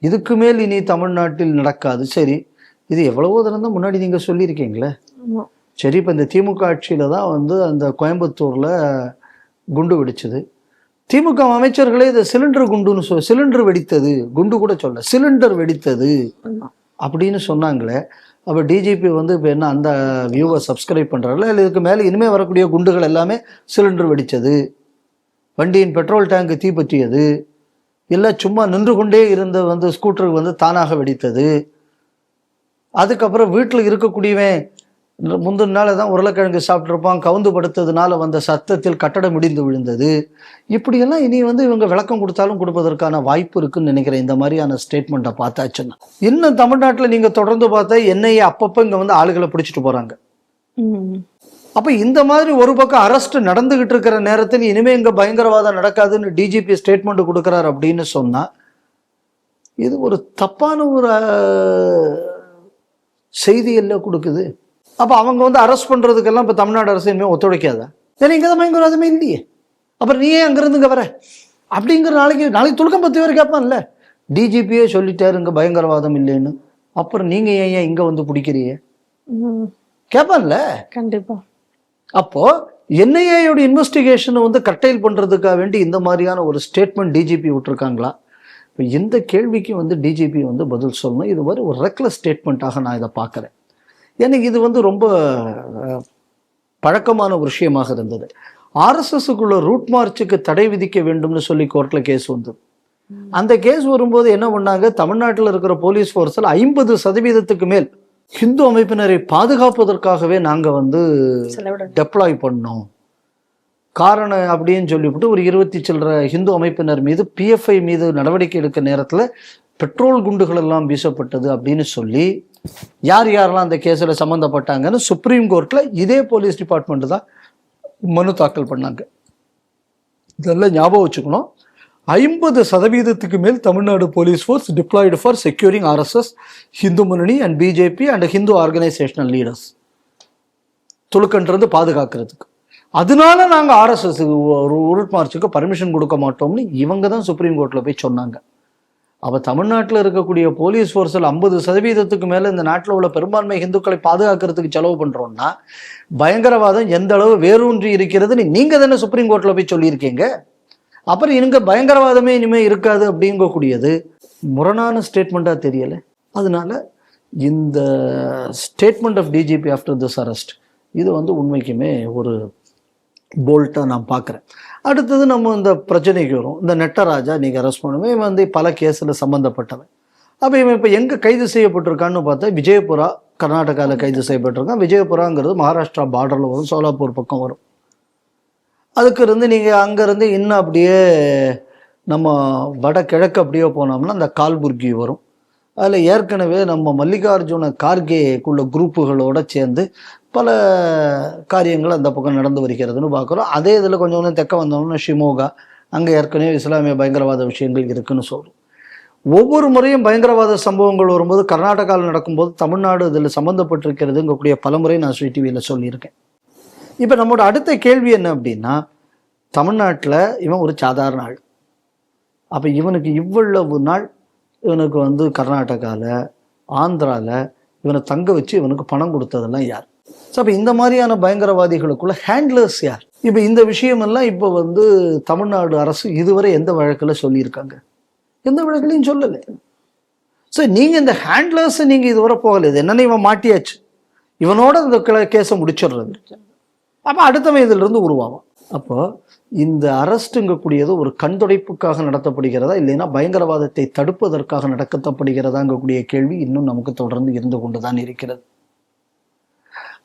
இதுக்கு மேல் இனி தமிழ்நாட்டில் நடக்காது. சரி, இது எவ்வளவோ தினம் தான் முன்னாடி நீங்கள் சொல்லியிருக்கீங்களே. சரி, இப்போ இந்த திமுக ஆட்சியில் தான் வந்து அந்த கோயம்புத்தூரில் குண்டு வெடிச்சது. திமுக அமைச்சர்களே இதை சிலிண்டர் குண்டுன்னு சிலிண்டர் வெடித்தது, குண்டு கூட சொல்ல, சிலிண்டர் வெடித்தது அப்படின்னு சொன்னாங்களே. அப்போ டிஜிபி வந்து இப்போ என்ன அந்த வியூவை சப்ஸ்கிரைப் பண்ணுறாருல, இல்லை இதுக்கு மேலே இனிமேல் வரக்கூடிய குண்டுகள் எல்லாமே சிலிண்டர் வெடித்தது, வண்டியின் பெட்ரோல் டேங்கு தீப்பற்றியது, இல்லை சும்மா நின்று கொண்டே இருந்த வந்து ஸ்கூட்டருக்கு வந்து தானாக வெடித்தது, அதுக்கப்புறம் வீட்டில் இருக்கக்கூடியவன் முந்தின நாள் தான் உருளைக்கிழங்கு சாப்பிட்ருப்பான், கவுந்து படுத்ததுனால வந்த சத்தத்தில் கட்டடம் இடிந்து விழுந்தது, இப்படியெல்லாம் இனி வந்து இவங்க விளக்கம் கொடுத்தாலும் கொடுப்பதற்கான வாய்ப்பு இருக்குன்னு நினைக்கிறேன். இந்த மாதிரியான ஸ்டேட்மெண்ட்டை பார்த்தாச்சுன்னா இன்னும் தமிழ்நாட்டில் நீங்கள் தொடர்ந்து பார்த்தா என்னையே அப்பப்போ இங்கே வந்து ஆளுகளை பிடிச்சிட்டு போகிறாங்க. அப்போ இந்த மாதிரி ஒரு பக்கம் அரெஸ்ட் நடந்துகிட்டு இருக்கிற நேரத்தில் இனிமே இங்கே பயங்கரவாதம் நடக்காதுன்னு டிஜிபி ஸ்டேட்மெண்ட் கொடுக்குறாரு அப்படின்னு சொன்னால் இது ஒரு தப்பான ஒரு செய்தி எல்லாம் கொடுக்குது. அப்போ அவங்க வந்து அரெஸ்ட் பண்ணுறதுக்கெல்லாம் இப்போ தமிழ்நாடு அரசு இனிமேல் ஒத்துழைக்காதா? ஏன்னா இங்கே தான் பயங்கரவாதமே இல்லையே, அப்புறம் நீயே அங்கேருந்து இங்கே வர அப்படிங்கிற நாளைக்கு துலுக்கம் 10 பேர் கேட்பான்ல. டிஜிபியே சொல்லிட்டாரு இங்கே பயங்கரவாதம் இல்லைன்னு, அப்புறம் நீங்கள் ஏன் இங்கே வந்து பிடிக்கிறீங்க கேட்பான்ல. கண்டிப்பா. அப்போ என்ஐஏயோட இன்வெஸ்டிகேஷனை வந்து கட்டைல் பண்ணுறதுக்காக வேண்டி இந்த மாதிரியான ஒரு ஸ்டேட்மெண்ட் டிஜிபி விட்டுருக்காங்களா? இப்போ இந்த கேள்விக்கு வந்து டிஜிபி வந்து பதில் சொல்லணும். இது மாதிரி ஒரு ரெக்லஸ் ஸ்டேட்மெண்ட்டாக நான் இதை பார்க்குறேன். எனக்கு இது வந்து ரொம்ப பழக்கமான ஒரு விஷயமாக இருந்தது. ஆர்எஸ்எஸ்க்குள்ள ரூட் மார்ச்சுக்கு தடை விதிக்க வேண்டும்னு சொல்லி கோர்ட்டில் கேஸ் வந்தது. அந்த கேஸ் வரும்போது என்ன பண்ணாங்க, தமிழ்நாட்டில் இருக்கிற போலீஸ் ஃபோர்ஸில் 50% மேல் ஹிந்து அமைப்பினரை பாதுகாப்பதற்காகவே நாங்கள் வந்து டெப்ளாய் பண்ணோம். காரணம் அப்படின்னு சொல்லிவிட்டு ஒரு 20 சில்லற ஹிந்து அமைப்பினர் மீது பிஎஃப்ஐ மீது நடவடிக்கை எடுக்க நேரத்தில் பெட்ரோல் குண்டுகள் எல்லாம் வீசப்பட்டது அப்படின்னு சொல்லி யார் யாரெல்லாம் அந்த கேஸில் சம்மந்தப்பட்டாங்கன்னு சுப்ரீம் கோர்ட்டில் இதே போலீஸ் டிபார்ட்மெண்ட் தான் மனு தாக்கல் பண்ணாங்க. இதெல்லாம் ஞாபகம் வச்சுக்கணும். 50% மேல் Tamil Nadu police force deployed for securing RSS, Hindu Munnani and BJP and Hindu organisational leaders, துலுக்கன்றது பாதுகாக்கிறதுக்கு. அதனால நாங்கள் ஆர்எஸ்எஸ் ரூட் மார்ச்சுக்கு பர்மிஷன் கொடுக்க மாட்டோம்னு இவங்க தான் சுப்ரீம் கோர்ட்டில் போய் சொன்னாங்க. அப்போ தமிழ்நாட்டில் இருக்கக்கூடிய போலீஸ் ஃபோர்ஸில் 50% மேலே இந்த நாட்டில் உள்ள பெரும்பான்மை இந்துக்களை பாதுகாக்கிறதுக்கு செலவு பண்ணுறோன்னா பயங்கரவாதம் எந்த அளவு வேரூன்றி இருக்கிறதுன்னு நீங்கள் தானே சுப்ரீம் கோர்ட்டில் போய் சொல்லியிருக்கீங்க. அப்புறம் இங்கே பயங்கரவாதமே இனிமேல் இருக்காது அப்படிங்கக்கூடியது முரணான ஸ்டேட்மெண்ட்டாக தெரியலை. அதனால இந்த statement of DGP after this arrest இது வந்து உண்மைக்குமே ஒரு போல்ட்டாக நான் பார்க்குறேன். அடுத்தது நம்ம இந்த பிரச்சனைக்கு வரும். இந்த நெட்டராஜா நீங்கள் அரெஸ்ட் பண்ணுவேன், இவன் வந்து பல கேஸில் சம்மந்தப்பட்டவன். அப்போ இவன் இப்போ எங்கே கைது செய்யப்பட்டிருக்கான்னு பார்த்தா விஜயபுரா, கர்நாடகாவில் கைது செய்யப்பட்டிருக்கான். விஜயபுராங்கிறது மகாராஷ்டிரா பார்டரில் வரும், சோலாப்பூர் பக்கம் வரும். அதுக்கு இருந்து நீங்கள் அங்கேருந்து இன்னும் அப்படியே நம்ம வடகிழக்கு அப்படியே போனோம்னா அந்த கால்புர்கி வரும். அதில் ஏற்கனவே நம்ம மல்லிகார்ஜுன கார்கேக்குள்ள குரூப்புகளோடு சேர்ந்து பல காரியங்கள் அந்த பக்கம் நடந்து வருகிறதுன்னு பார்க்குறோம். அதே இதில் கொஞ்சம் கொஞ்சம் தெற்க வந்தோம்னா ஷிமோகா, அங்கே ஏற்கனவே இஸ்லாமிய பயங்கரவாத விஷயங்கள் இருக்குன்னு சொல்கிறோம். ஒவ்வொரு முறையும் பயங்கரவாத சம்பவங்கள் வரும்போது கர்நாடகாவில் நடக்கும்போது தமிழ்நாடு இதில் சம்மந்தப்பட்டிருக்கிறதுங்கக்கூடிய பலமுறை நான் ஸ்ரீ டிவியில் சொல்லியிருக்கேன். இப்போ நம்மளோட அடுத்த கேள்வி என்ன அப்படின்னா, தமிழ்நாட்டில் இவன் ஒரு சாதாரண ஆள். அப்போ இவனுக்கு இவ்வளவு நாள் இவனுக்கு வந்து கர்நாடகாவில், ஆந்திராவில் இவனை தங்க வச்சு இவனுக்கு பணம் கொடுத்ததெல்லாம் யார்? ஸோ அப்போ இந்த மாதிரியான பயங்கரவாதிகளுக்குள்ள ஹேண்ட்லர்ஸ் யார்? இப்போ இந்த விஷயமெல்லாம் இப்போ வந்து தமிழ்நாடு அரசு இதுவரை எந்த வழக்கில் சொல்லியிருக்காங்க? எந்த வழக்கிலையும் சொல்லலை. ஸோ நீங்கள் இந்த ஹேண்ட்லர்ஸை நீங்கள் இதுவரை போகல, இது என்னென்ன இவன் மாட்டியாச்சு, இவனோட இந்த கேஸை முடிச்சிடுறது. அப்போ அடுத்தவன் இதிலிருந்து உருவாகும். அப்போ இந்த அரெஸ்ட்டுங்கக்கூடியது ஒரு கண்துடைப்புக்காக நடத்தப்படுகிறதா, இல்லைன்னா பயங்கரவாதத்தை தடுப்பதற்காக நடத்தப்படுகிறதாங்கக்கூடிய கேள்வி இன்னும் நமக்கு தொடர்ந்து இருந்து கொண்டு தான் இருக்கிறது.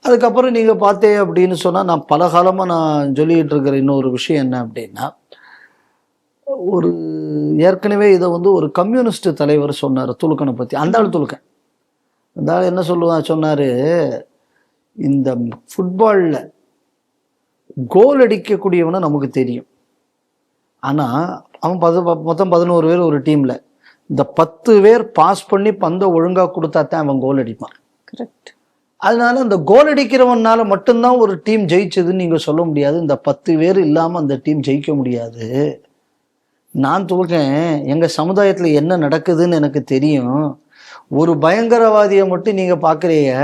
அதுக்கப்புறம் நீங்கள் பார்த்தே அப்படின்னு சொன்னால், நான் பல காலமாக நான் சொல்லிகிட்டு இருக்கிற இன்னொரு விஷயம் என்ன அப்படின்னா, ஒரு ஏற்கனவே இதை வந்து ஒரு கம்யூனிஸ்ட் தலைவர் சொன்னார் துலுக்கனை பற்றி. அந்த ஆள் துலுக்கன், அந்த ஆள் என்ன சொன்னார், இந்த ஃபுட்பாலில் கோல் அடிக்கக்கூடியவனை நமக்கு தெரியும், ஆனால் அவன் மொத்தம் 11 பேர் ஒரு டீமில், இந்த 10 பேர் பாஸ் பண்ணி பந்தை ஒழுங்காக கொடுத்தா தான் அவன் கோல் அடிப்பான். கரெக்ட். அதனால அந்த கோல் அடிக்கிறவனால மட்டும்தான் ஒரு டீம் ஜெயிச்சதுன்னு நீங்கள் சொல்ல முடியாது. இந்த 10 பேர் இல்லாமல் அந்த டீம் ஜெயிக்க முடியாது. நான் சொல்கிறேன், எங்கள் சமுதாயத்தில் என்ன நடக்குதுன்னு எனக்கு தெரியும். ஒரு பயங்கரவாதியை மட்டும் நீங்கள் பார்க்குறீங்க,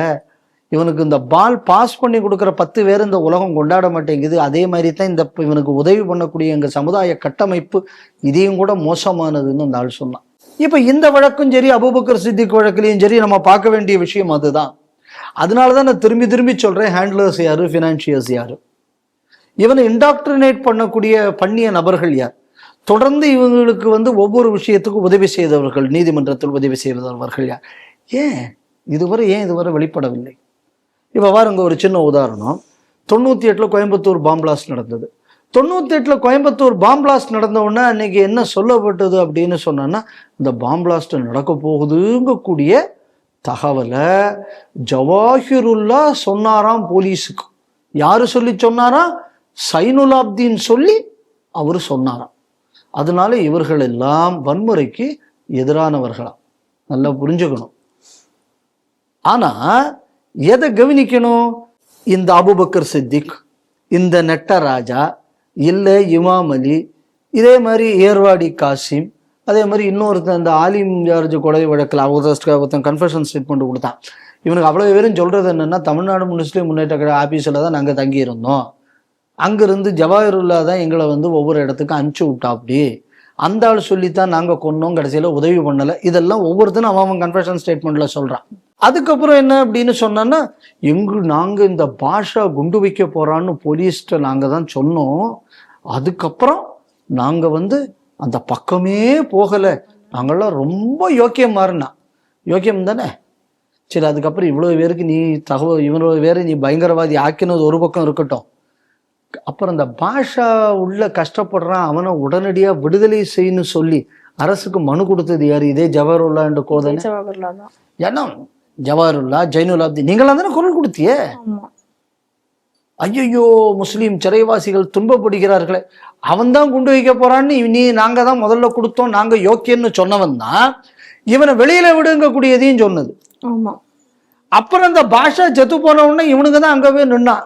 இவனுக்கு இந்த பால் பாஸ் பண்ணி கொடுக்குற 10 பேர் இந்த உலகம் கொண்டாட மாட்டேங்குது. அதே மாதிரி தான் இந்த இவனுக்கு உதவி பண்ணக்கூடிய எங்கள் சமுதாய கட்டமைப்பு இதையும் கூட மோசமானதுன்னு அந்த ஆள் சொன்னான். இப்போ இந்த வழக்கும் சரி, அபூபக்கர் சித்திக் வழக்குலையும் சரி, நம்ம பார்க்க வேண்டிய விஷயம் அதுதான். அதனால தான் நான் திரும்பி திரும்பி சொல்கிறேன், ஹேண்ட்லர்ஸ் யாரு, ஃபினான்ஷியர்ஸ் யாரு, இவனை இன்டாக்ட்ரினேட் பண்ணிய நபர்கள் யார், தொடர்ந்து இவங்களுக்கு வந்து ஒவ்வொரு விஷயத்துக்கும் உதவி செய்தவர்கள், நீதிமன்றத்தில் உதவி செய்தவர்கள் யார், ஏன் இதுவரை வெளிப்படவில்லை? இப்போ பாருங்க, ஒரு சின்ன உதாரணம். 98 கோயம்புத்தூர் பாம் பிளாஸ்ட் நடந்தது. 98 கோயம்புத்தூர் பாம் பிளாஸ்ட் நடந்த உடனே அன்னைக்கு என்ன சொல்லப்பட்டது அப்படின்னு சொன்னா, இந்த பாம் பிளாஸ்ட் நடக்க போகுதுங்கக்கூடிய தகவலை ஜவாஹிருல்லா சொன்னாராம் போலீஸுக்கு. யாரு சொல்லி சொன்னாராம்? சைனுலாப்தீன் சொல்லி அவர் சொன்னாராம். அதனால இவர்கள் எல்லாம் வன்முறைக்கு எதிரானவர்களாம். நல்லா புரிஞ்சுக்கணும். ஆனா எதை கவனிக்கணும்? இந்த அபூபக்கர் சித்திக், இந்த நெட்டராஜா, இல்லை இமாம் அலி, இதே மாதிரி ஏர்வாடி காசிம், அதே மாதிரி இன்னொருத்தன் இந்த ஆலிம் ஜார்ஜ் கொலை வழக்கில் ஒருத்தன் கன்ஃபெஷன் ஸ்டேட்மெண்ட் கொடுத்தான். இவனுக்கு அவ்வளோ பேரும் சொல்கிறது என்னென்னா, தமிழ்நாடு முஸ்லீம் முன்னேற்ற ஆஃபீஸில் தான் நாங்கள் தங்கியிருந்தோம், அங்கேருந்து ஜவாஹிருல்லா தான் எங்களை வந்து ஒவ்வொரு இடத்துக்கும் அனுப்பிச்சி விட்டா, அப்படி அந்த ஆள் சொல்லித்தான் நாங்கள் கொன்னோம், கடைசியில் உதவி பண்ணலை. இதெல்லாம் ஒவ்வொருத்தரும் அவன் கன்ஃபெஷன் ஸ்டேட்மெண்ட்டில் சொல்கிறான். அதுக்கப்புறம் என்ன அப்படின்னு சொன்னோன்னா, நாங்கள் இந்த பாஷா குண்டு வைக்க போகிறான்னு போலீஸ்கிட்ட நாங்கள் தான் சொன்னோம், அதுக்கப்புறம் நாங்கள் வந்து அந்த பக்கமே போகலை, நாங்கள்லாம் ரொம்ப யோக்கியம் மாறினா. யோக்கியம் தானே? சரி, அதுக்கப்புறம் இவ்வளோ பேருக்கு நீ இவ்வளோ பேர் நீ பயங்கரவாதி ஆக்கினது ஒரு பக்கம் இருக்கட்டும், அப்புறம் இந்த பாஷா உள்ள கஷ்டப்படுறான், அவனை உடனடியாக விடுதலை செய்யணும்னு சொல்லி அரசுக்கு மனு கொடுத்தது யார்? இதே ஜவஹர்லா என்ற கோதனை. ஏன்னா ஜவஹர்லா, ஜைனுலாப்தீன், நீங்களாம் தானே குரல் கொடுத்தியே. ஐயோ முஸ்லீம் சிறைவாசிகள் துன்பப்படுகிறார்களே, அவன் தான் குண்டு வைக்க போறான்னு நாங்க தான் முதல்ல கொடுத்தோம், நாங்க யோக்கியன்னு சொன்னவன் தான் இவனை வெளியில விடுங்கக்கூடியதையும் சொன்னது. அப்புறம் இந்த பாஷா செத்து போன உடனே இவனுக்கு தான் அங்கவே நின்னான்.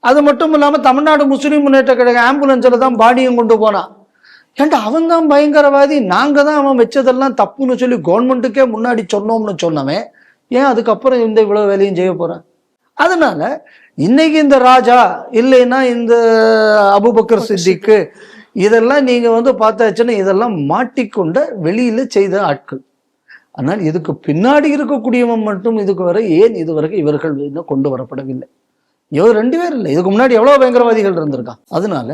அது மட்டும் இல்லாம தமிழ்நாடு முஸ்லீம் முன்னேற்ற கழக ஆம்புலன்ஸ்ல தான் பாடியும் கொண்டு போனான். ஏன்டா அவன் தான் பயங்கரவாதி, நாங்க தான் அவன் வச்சதெல்லாம் தப்புன்னு சொல்லி கவர்மெண்ட்டுக்கே முன்னாடி சொன்னோம்னு சொன்னவன் ஏன் அதுக்கப்புறம் இந்த இவ்வளவு வேலையும் செய்ய போறான்? அதனால இன்னைக்கு இந்த ராஜா இல்லைன்னா இந்த அபூபக்கர் சித்திக்கு இதெல்லாம் நீங்க வந்து பார்த்தாச்சுன்னா இதெல்லாம் மாட்டிக்கொண்ட வெளியில செய்த ஆட்கள். ஆனால் இதுக்கு பின்னாடி இருக்கக்கூடியவன் மட்டும் இதுக்கு வரை ஏன் இதுவரைக்கும் இவர்கள் இன்னும் கொண்டு வரப்படவில்லை? இவர் 2 பேர் இல்லை, இதுக்கு முன்னாடி எவ்வளவு பயங்கரவாதிகள் இருந்திருக்கான். அதனால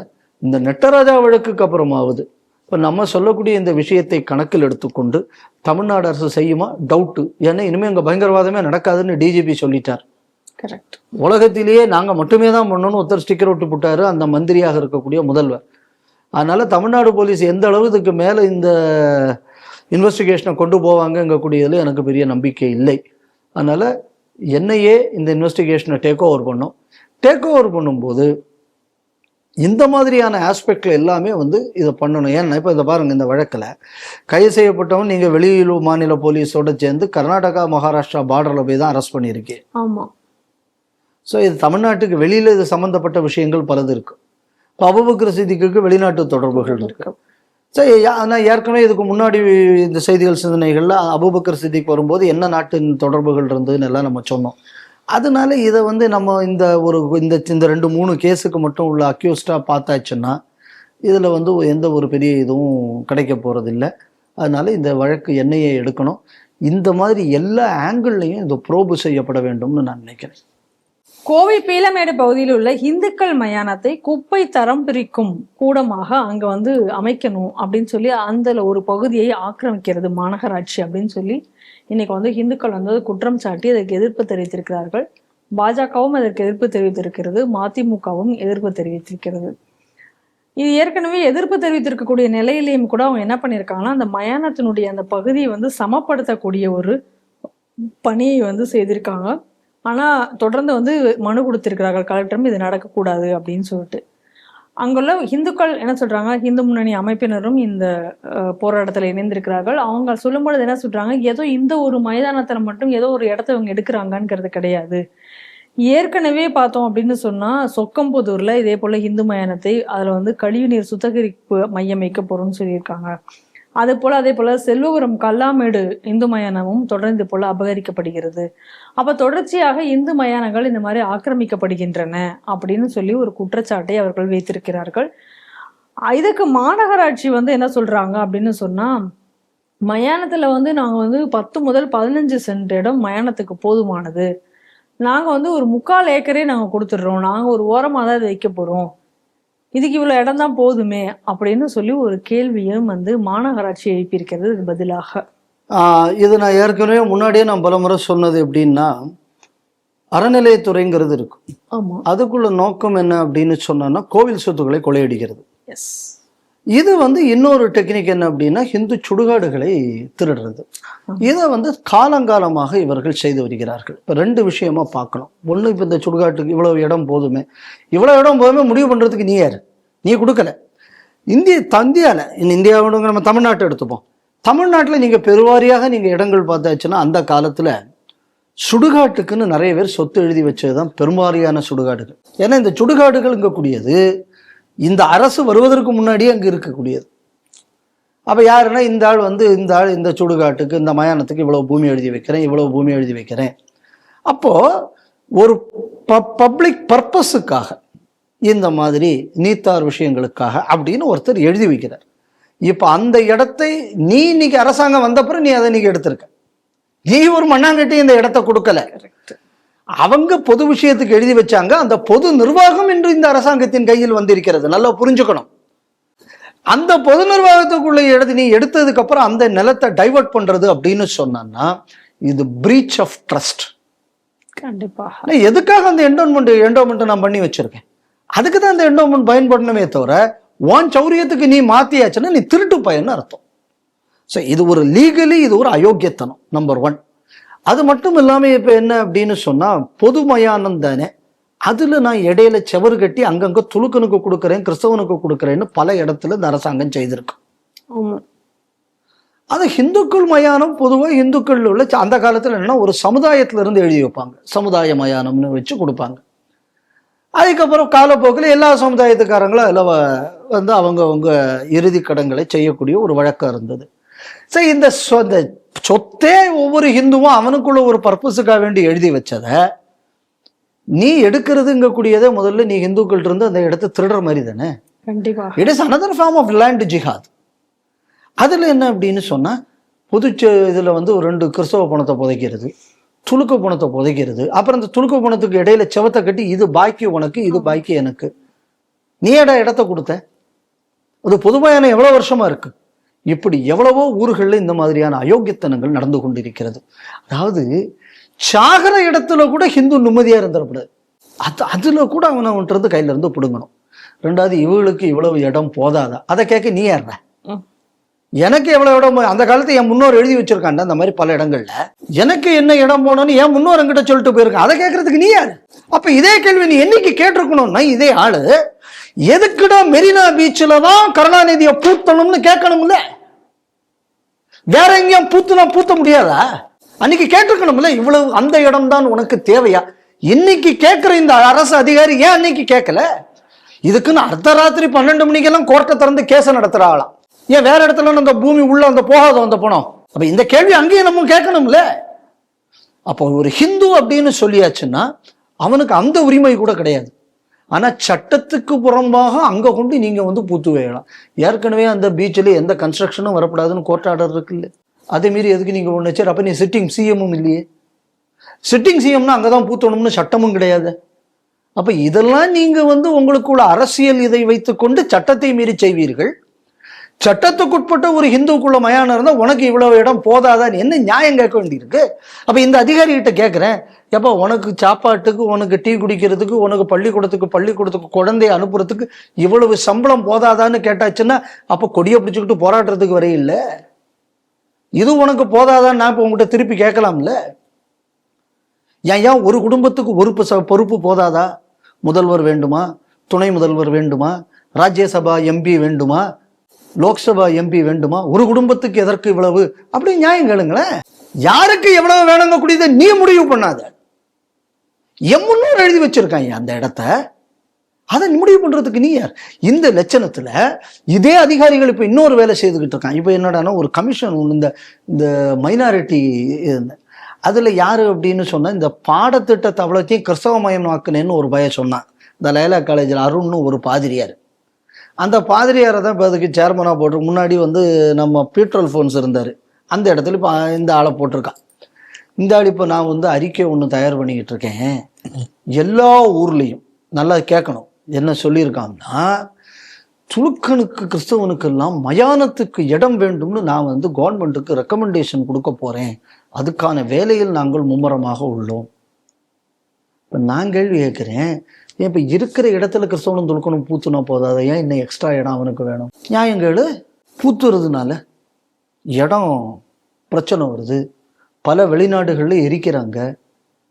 இந்த நெட்டராஜா வழக்குக்கு அப்புறமாவது இப்போ நம்ம சொல்லக்கூடிய இந்த விஷயத்தை கணக்கில் எடுத்துக்கொண்டு தமிழ்நாடு அரசு செய்யுமா? டவுட்டு. ஏன்னா இனிமேல் அங்கே பயங்கரவாதமே நடக்காதுன்னு டிஜிபி சொல்லிட்டார். கரெக்ட். உலகத்திலேயே நாங்கள் மட்டுமே தான் பண்ணணும்னு ஒருத்தர் ஸ்டிக்கர் விட்டு போட்டாரு, அந்த மந்திரியாக இருக்கக்கூடிய முதல்வர். அதனால தமிழ்நாடு போலீஸ் எந்த அளவு இதுக்கு மேலே இந்த இன்வெஸ்டிகேஷனை கொண்டு போவாங்கங்கக்கூடியதில் எனக்கு பெரிய நம்பிக்கை இல்லை. அதனால என்னையே இந்த இன்வெஸ்டிகேஷனை டேக் ஓவர் பண்ணும்போது இந்த மாதிரியான ஆஸ்பெக்ட்ல எல்லாமே வந்து இதை பண்ணணும். ஏன்னா இப்போ இதை பாருங்க, இந்த வழக்கில் கைது செய்யப்பட்டவன் நீங்கள் வெளியூர் மாநில போலீஸோட சேர்ந்து கர்நாடகா மகாராஷ்டிரா பார்டரில் போய் தான் அரெஸ்ட் பண்ணியிருக்கேன். ஆமாம். ஸோ இது தமிழ்நாட்டுக்கு வெளியில் இது சம்மந்தப்பட்ட விஷயங்கள் பலது இருக்கு. இப்போ அபூபக்கர் சித்திக்கு வெளிநாட்டு தொடர்புகள் இருக்கு. சரி, ஆனால் ஏற்கனவே இதுக்கு முன்னாடி இந்த செய்திகள் சிந்தனைகளில் அபூபக்கர் சித்திக் வரும்போது என்ன நாட்டின் தொடர்புகள் இருந்ததுன்னு எல்லாம் நம்ம சொன்னோம். அதனால இதை வந்து நம்ம இந்த 2-3 கேஸுக்கு மட்டும் உள்ள அக்யூஸ்டாக பார்த்தாச்சுன்னா இதில் வந்து எந்த ஒரு பெரிய இதுவும் கிடைக்க போகிறதில்லை. அதனால இந்த வழக்கு என்னையே எடுக்கணும். இந்த மாதிரி எல்லா ஆங்கிள்லையும் இது ப்ரோபு செய்யப்பட வேண்டும்னு நான் நினைக்கிறேன். கோவை பீளமேடு பகுதியில் உள்ள இந்துக்கள் மயானத்தை குப்பை தரம் பிரிக்கும் கூடமாக அங்க வந்து அமைக்கணும் அப்படின்னு சொல்லி அந்த ஒரு பகுதியை ஆக்கிரமிக்கிறது மாநகராட்சி அப்படின்னு சொல்லி இன்னைக்கு வந்து இந்துக்கள் வந்து குற்றம் சாட்டி அதற்கு எதிர்ப்பு தெரிவித்திருக்கிறார்கள். பாஜகவும் அதற்கு எதிர்ப்பு தெரிவித்திருக்கிறது, மதிமுகவும் எதிர்ப்பு தெரிவித்திருக்கிறது. இது ஏற்கனவே எதிர்ப்பு தெரிவித்திருக்கக்கூடிய நிலையிலையும் கூட அவங்க என்ன பண்ணியிருக்காங்கன்னா அந்த மயானத்தினுடைய அந்த பகுதியை வந்து சமப்படுத்தக்கூடிய ஒரு பணியை வந்து செய்திருக்காங்க. ஆனா தொடர்ந்து வந்து மனு கொடுத்திருக்கிறார்கள் கலெக்டரும் இது நடக்கக்கூடாது அப்படின்னு சொல்லிட்டு. அங்குள்ள இந்துக்கள் என்ன சொல்றாங்க, இந்து முன்னணி அமைப்பினரும் இந்த போராட்டத்தில் இணைந்திருக்கிறார்கள். அவங்க சொல்லும்பொழுது என்ன சொல்றாங்க, ஏதோ இந்த ஒரு மைதானத்துல மட்டும் ஏதோ ஒரு இடத்த இவங்க எடுக்கிறாங்கங்கிறது கிடையாது. ஏற்கனவே பார்த்தோம் அப்படின்னு சொன்னா சொக்கம்புதூர்ல இதே போல இந்து மயானத்தை அதுல வந்து கழிவுநீர் சுத்திகரிப்பு மையம் வைக்க போறோம்னு சொல்லியிருக்காங்க. அதே போல செல்வபுரம் கல்லாமேடு இந்து மயானமும் தொடர்ந்து போல அபகரிக்கப்படுகிறது. அப்ப தொடர்ச்சியாக இந்து மயானங்கள் இந்த மாதிரி ஆக்கிரமிக்கப்படுகின்றன அப்படின்னு சொல்லி ஒரு குற்றச்சாட்டை அவர்கள் வைத்திருக்கிறார்கள். இதுக்கு மாநகராட்சி வந்து என்ன சொல்றாங்க அப்படின்னு சொன்னா, மயானத்துல வந்து நாங்க வந்து 10 முதல் 15 சென்ட் இடம் மயானத்துக்கு போதுமானது, நாங்க வந்து ஒரு 3/4 ஏக்கரே நாங்க கொடுத்துடுறோம், நாங்க ஒரு ஓரமா தான் இதை வைக்க போறோம், இதுக்கு இவ்வளவு இடம் தான் போதுமே அப்படின்னு சொல்லி ஒரு கேள்வியும் வந்து மாநகராட்சி எழுப்பியிருக்கிறது. பதிலாக இது நான் ஏற்கனவே முன்னாடியே நான் பலமுறை சொன்னது எப்படின்னா, அறநிலையத்துறைங்கிறது இருக்கும். ஆமா, அதுக்குள்ள நோக்கம் என்ன அப்படின்னு சொன்னா கோவில் சொத்துக்களை கொள்ளையடிக்கிறது. எஸ். இது வந்து இன்னொரு டெக்னிக் என்ன அப்படின்னா இந்து சுடுகாடுகளை திருடுறது. இதை வந்து காலங்காலமாக இவர்கள் செய்து வருகிறார்கள். இப்போ 2 விஷயமா பார்க்கணும். ஒன்று, இப்போ இந்த சுடுகாட்டுக்கு இவ்வளவு இடம் போதுமே, முடிவு பண்றதுக்கு நீ யாரு? நீ கொடுக்கல. இந்தியாவோட நம்ம தமிழ்நாட்டை எடுத்துப்போம். தமிழ்நாட்டில் நீங்க பெருவாரியாக நீங்க இடங்கள் பார்த்தாச்சுன்னா அந்த காலத்துல சுடுகாட்டுக்குன்னு நிறைய பேர் சொத்து எழுதி வச்சதுதான் பெரும்பாரியான சுடுகாடுகள். ஏன்னா இந்த சுடுகாடுகள் இங்க கூடியது இந்த அரசு வருவதற்கு முன்னாடியே அங்கே இருக்கக்கூடியது. அப்போ யாருன்னா இந்த ஆள் இந்த சுடுகாட்டுக்கு இந்த மயானத்துக்கு இவ்வளவு பூமி எழுதி வைக்கிறேன். அப்போ ஒரு பப்ளிக் பர்பஸுக்காக இந்த மாதிரி நீத்தார் விஷயங்களுக்காக அப்படின்னு ஒருத்தர் எழுதி வைக்கிறார். இப்போ அந்த இடத்தை நீ இன்னைக்கு அரசாங்கம் வந்தப்புறம் நீ அதை இன்னைக்கு எடுத்திருக்க. நீ ஒரு மண்ணாங்கட்டி இந்த இடத்த கொடுக்கல, அவங்க பொது விஷயத்துக்கு எழுதி வச்சாங்க. அந்த பொது நிர்வாகம் என்று இந்த அரசாங்கத்தின் கையில் வந்திருக்கிறது. நல்லா புரிஞ்சுக்கணும். அந்த பொது நிர்வாகத்துக்குள்ள இடத்து நீ எடுத்ததுக்கு அப்புறம் அந்த நிலத்தை டைவர்ட் பண்றது அப்படின்னு சொன்னா இது பிரீச் ஆஃப் ட்ரஸ்ட். கண்டிப்பா. எதுக்காக அந்த என்டோமெண்ட் நான் பண்ணி வச்சிருக்கேன், அதுக்கு தான் அந்த என்டோமெண்ட் பயன்படணுமே தவிர உன் சௌரியத்துக்கு நீ மாத்தியாச்சுன்னா நீ திருட்டு பயன்னு அர்த்தம். ஸோ இது ஒரு லீகலி இது ஒரு அயோக்கியத்தனம் நம்பர் 1. அது மட்டும் இல்லாமல் இப்போ என்ன அப்படின்னு சொன்னால் பொது மயானம் தானே, அதில் நான் இடையில செவரு கட்டி அங்கங்கே துலுக்கனுக்கு கொடுக்குறேன், கிறிஸ்தவனுக்கு கொடுக்குறேன்னு பல இடத்துல இந்த அரசாங்கம் செய்திருக்கு. அது இந்துக்கள் மயானம் பொதுவாக இந்துக்கள் உள்ள அந்த காலத்தில் என்னன்னா ஒரு சமுதாயத்திலிருந்து எழுதி வைப்பாங்க, சமுதாய மயானம்னு வச்சு கொடுப்பாங்க. அதுக்கப்புறம் காலப்போக்கில் எல்லா சமுதாயத்துக்காரங்களும் அதில் வந்து அவங்க இறுதி கடன்களை செய்யக்கூடிய ஒரு வழக்கம் இருந்தது. சரி, இந்த சொத்தே ஒவ்வொரு ஹிந்துவும் அவனுக்குள்ள ஒரு பர்பஸுக்காக வேண்டி எழுதி வச்சதை நீ எடுக்கிறதுங்க கூடியதை முதல்ல நீ ஹிந்துக்கள்ட்ட இருந்து அந்த இடத்த திருடுற மாதிரி தானே. கண்டிப்பா. It is another form of land ஜிஹாத். அதுல என்ன அப்படின்னு சொன்னா இதுல வந்து ஒரு 2 கிறிஸ்தவ பணத்தை புதைக்கிறது, துலுக்க பணத்தை புதைக்கிறது, அப்புறம் அந்த துலுக்க பணத்துக்கு இடையில செவத்தை கட்டி இது பாக்கி உனக்கு, இது பாக்கி எனக்கு. நீ இடத்த கொடுத்த, அது பொதுமையான எவ்வளவு வருஷமா இருக்கு. இப்படி எவ்வளவோ ஊர்களில் இந்த மாதிரியான அயோக்கியத்தனங்கள் நடந்து கொண்டிருக்கிறது. அதாவது சாகர இடத்துல கூட ஹிந்து நிம்மதியா இருந்துடக்கூடாது. அதுல கூட அவன்கிட்ட கையில இருந்து பிடுங்கணும். 2வது, இவங்களுக்கு இவ்வளவு இடம் போதாதா, அதை கேட்க நீ ஏற. எனக்கு எவ்வளவு இடம், அந்த காலத்துல என் முன்னோர் எழுதி வச்சிருக்காங்க அந்த மாதிரி பல இடங்கள்ல எனக்கு என்ன இடம் போனோன்னு என் முன்னோர் என்கிட்ட சொல்லிட்டு போயிருக்கான், அதை கேட்கறதுக்கு நீ யாரு? அப்ப இதே கேள்வி நீ என்னைக்கு கேட்டிருக்கணும்னா இதே ஆளு எதுக்குடா மெரினா பீச்சில் தான் கருணாநிதியை பூத்தணும்னு கேட்கணும்ல, வேற எங்கேயும் பூத்த முடியாதா? அன்னைக்கு கேட்டிருக்கணும்ல, இவ்வளவு அந்த இடம் தான் உனக்கு தேவையா? இன்னைக்கு கேட்கிற இந்த அரசு அதிகாரி ஏன் அன்னைக்கு கேட்கல? இதுக்குன்னு அர்த்தராத்திரி 12 மணிக்கெல்லாம் கோர்ட்டை திறந்து கேச நடத்துறாங்களாம். ஏன் வேற இடத்துல அந்த பூமி உள்ள அந்த போகாதோ அந்த பணம்? அப்ப இந்த கேள்வி அங்கேயும் நம்ம கேட்கணும்ல. அப்போ ஒரு ஹிந்து அப்படின்னு சொல்லியாச்சுன்னா அவனுக்கு அந்த உரிமை கூட கிடையாது. ஆனால் சட்டத்துக்கு புறம்பாக அங்கே கொண்டு நீங்கள் வந்து பூத்து வைக்கலாம். ஏற்கனவே அந்த பீச்சில் எந்த கன்ஸ்ட்ரக்ஷனும் வரக்கூடாதுன்னு கோர்ட் ஆர்டர் இருக்குல்ல, அதே மீறி எதுக்கு நீங்கள் ஒன்று சரி? அப்போ நீ சிட்டிங் சிஎம்மும் இல்லையே. சிட்டிங் சிஎம்னா அங்கே தான் பூத்தணும்னு சட்டமும் கிடையாது. அப்போ இதெல்லாம் நீங்கள் வந்து உங்களுக்குள்ள அரசியல் இதை வைத்துக்கொண்டு சட்டத்தை மீறி செய்வீர்கள். சட்டத்துக்குட்பட்ட ஒரு ஹிந்துக்குள்ள மயானம் இருந்தால் உனக்கு இவ்வளவு இடம் போதாதான் என்ன நியாயம் கேட்க வேண்டியிருக்கு? அப்போ இந்த அதிகாரிகிட்ட கேட்குறேன், எப்போ உனக்கு சாப்பாட்டுக்கு, உனக்கு டீ குடிக்கிறதுக்கு, உனக்கு பள்ளிக்கூடத்துக்கு குழந்தைய அனுப்புறதுக்கு இவ்வளவு சம்பளம் போதாதான்னு கேட்டாச்சுன்னா அப்போ கொடியை பிடிச்சிக்கிட்டு போராடுறதுக்கு வரையில்ல. இது உனக்கு போதாதான் நான் இப்போ உங்ககிட்ட திருப்பி கேட்கலாம்ல. ஏன் ஒரு குடும்பத்துக்கு ஒரு பொறுப்பு போதாதா? முதல்வர் வேண்டுமா, துணை முதல்வர் வேண்டுமா, ராஜ்யசபா எம்பி வேண்டுமா, லோக்சபா எம்பி வேண்டுமா? ஒரு குடும்பத்துக்கு எதற்கு இவ்வளவு? அப்படி நியாயம் கேளுங்களேன். யாருக்கு எவ்வளவு வேணுங்க கூடியதை நீ முடிவு பண்ணாத. முன்னோர் எழுதி வச்சிருக்காங்க அந்த இடத்த, அதை முடிவு பண்றதுக்கு நீ யார்? இந்த லட்சணத்துல இதே அதிகாரிகள் இப்ப இன்னொரு வேலை செய்துகிட்டு இருக்காங்க. இப்ப என்னடானா ஒரு கமிஷன் ஒன்று, இந்த மைனாரிட்டி அதுல யாரு அப்படின்னு சொன்னா, இந்த பாடத்திட்டத்தை அவ்வளோத்தையும் கிறிஸ்தவமயம் ஆக்குனேன்னு ஒரு பையன் சொன்னான். இந்த லைலா காலேஜில் அருண்னு ஒரு பாதிரியார். அந்த பாதிரியாரை தான் இப்போ அதுக்கு சேர்மனாக போட்டு, முன்னாடி வந்து நம்ம பீட்ரோல் ஃபோன்ஸ் இருந்தார், அந்த இடத்துல இப்போ இந்த ஆளை போட்டிருக்கான். இந்த ஆள் இப்போ நான் வந்து அறிக்கை ஒன்று தயார் பண்ணிக்கிட்டு இருக்கேன். எல்லா ஊர்லேயும் நல்லா கேட்கணும் என்ன சொல்லியிருக்காங்கன்னா, துலுக்கனுக்கு கிறிஸ்தவனுக்கெல்லாம் மயானத்துக்கு இடம் வேண்டும்னு நான் வந்து கவர்மெண்ட்டுக்கு ரெக்கமெண்டேஷன் கொடுக்க போகிறேன். அதுக்கான வேலையில் நாங்கள் மும்முரமாக உள்ளோம். இப்போ நான் கேள்வி கேட்குறேன், ஏன் இப்போ இருக்கிற இடத்துல கிறிஸ்தவனும் துலுக்கணும் பூத்துனா போதாத, ஏன் இன்னும் எக்ஸ்ட்ரா இடம் அவனுக்கு வேணும்? நியாயங்கள் பூத்துறதுனால இடம் பிரச்சனை வருது. பல வெளிநாடுகளில் எரிக்கிறாங்க.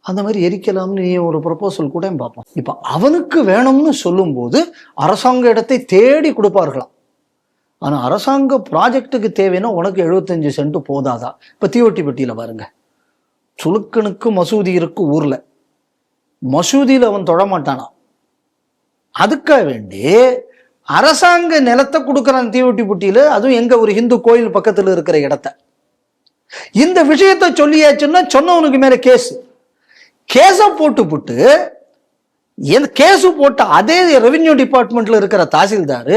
அந்த மாதிரி எரிக்கலாம்னு நீ ஒரு ப்ரொபோசல் கூட பார்ப்போம். இப்போ அவனுக்கு வேணும்னு சொல்லும்போது அரசாங்க இடத்தை தேடி கொடுப்பார்களாம். ஆனால் அரசாங்க ப்ராஜெக்டுக்கு தேவைன்னா உனக்கு 75 சென்ட் போதாதான்? இப்போ தீவட்டிப்பட்டியில் பாருங்க, சுலுக்கனுக்கு மசூதி இருக்கு ஊரில், மசூதியில் அவன் தொடமாட்டானா, அதுக்காக வேண்டி அரசாங்க நிலத்தை கொடுக்குறான் தீவட்டிப்பட்டியில், அதுவும் எங்க ஒரு இந்து கோயில் பக்கத்தில் இருக்கிற இடத்த. இந்த விஷயத்தை சொல்லியாச்சுன்னா சொன்னவனுக்கு மேல கேஸ போட்டு கேஸு போட்ட அதே ரெவென்யூ டிபார்ட்மெண்ட்ல இருக்கிற தாசில்தார்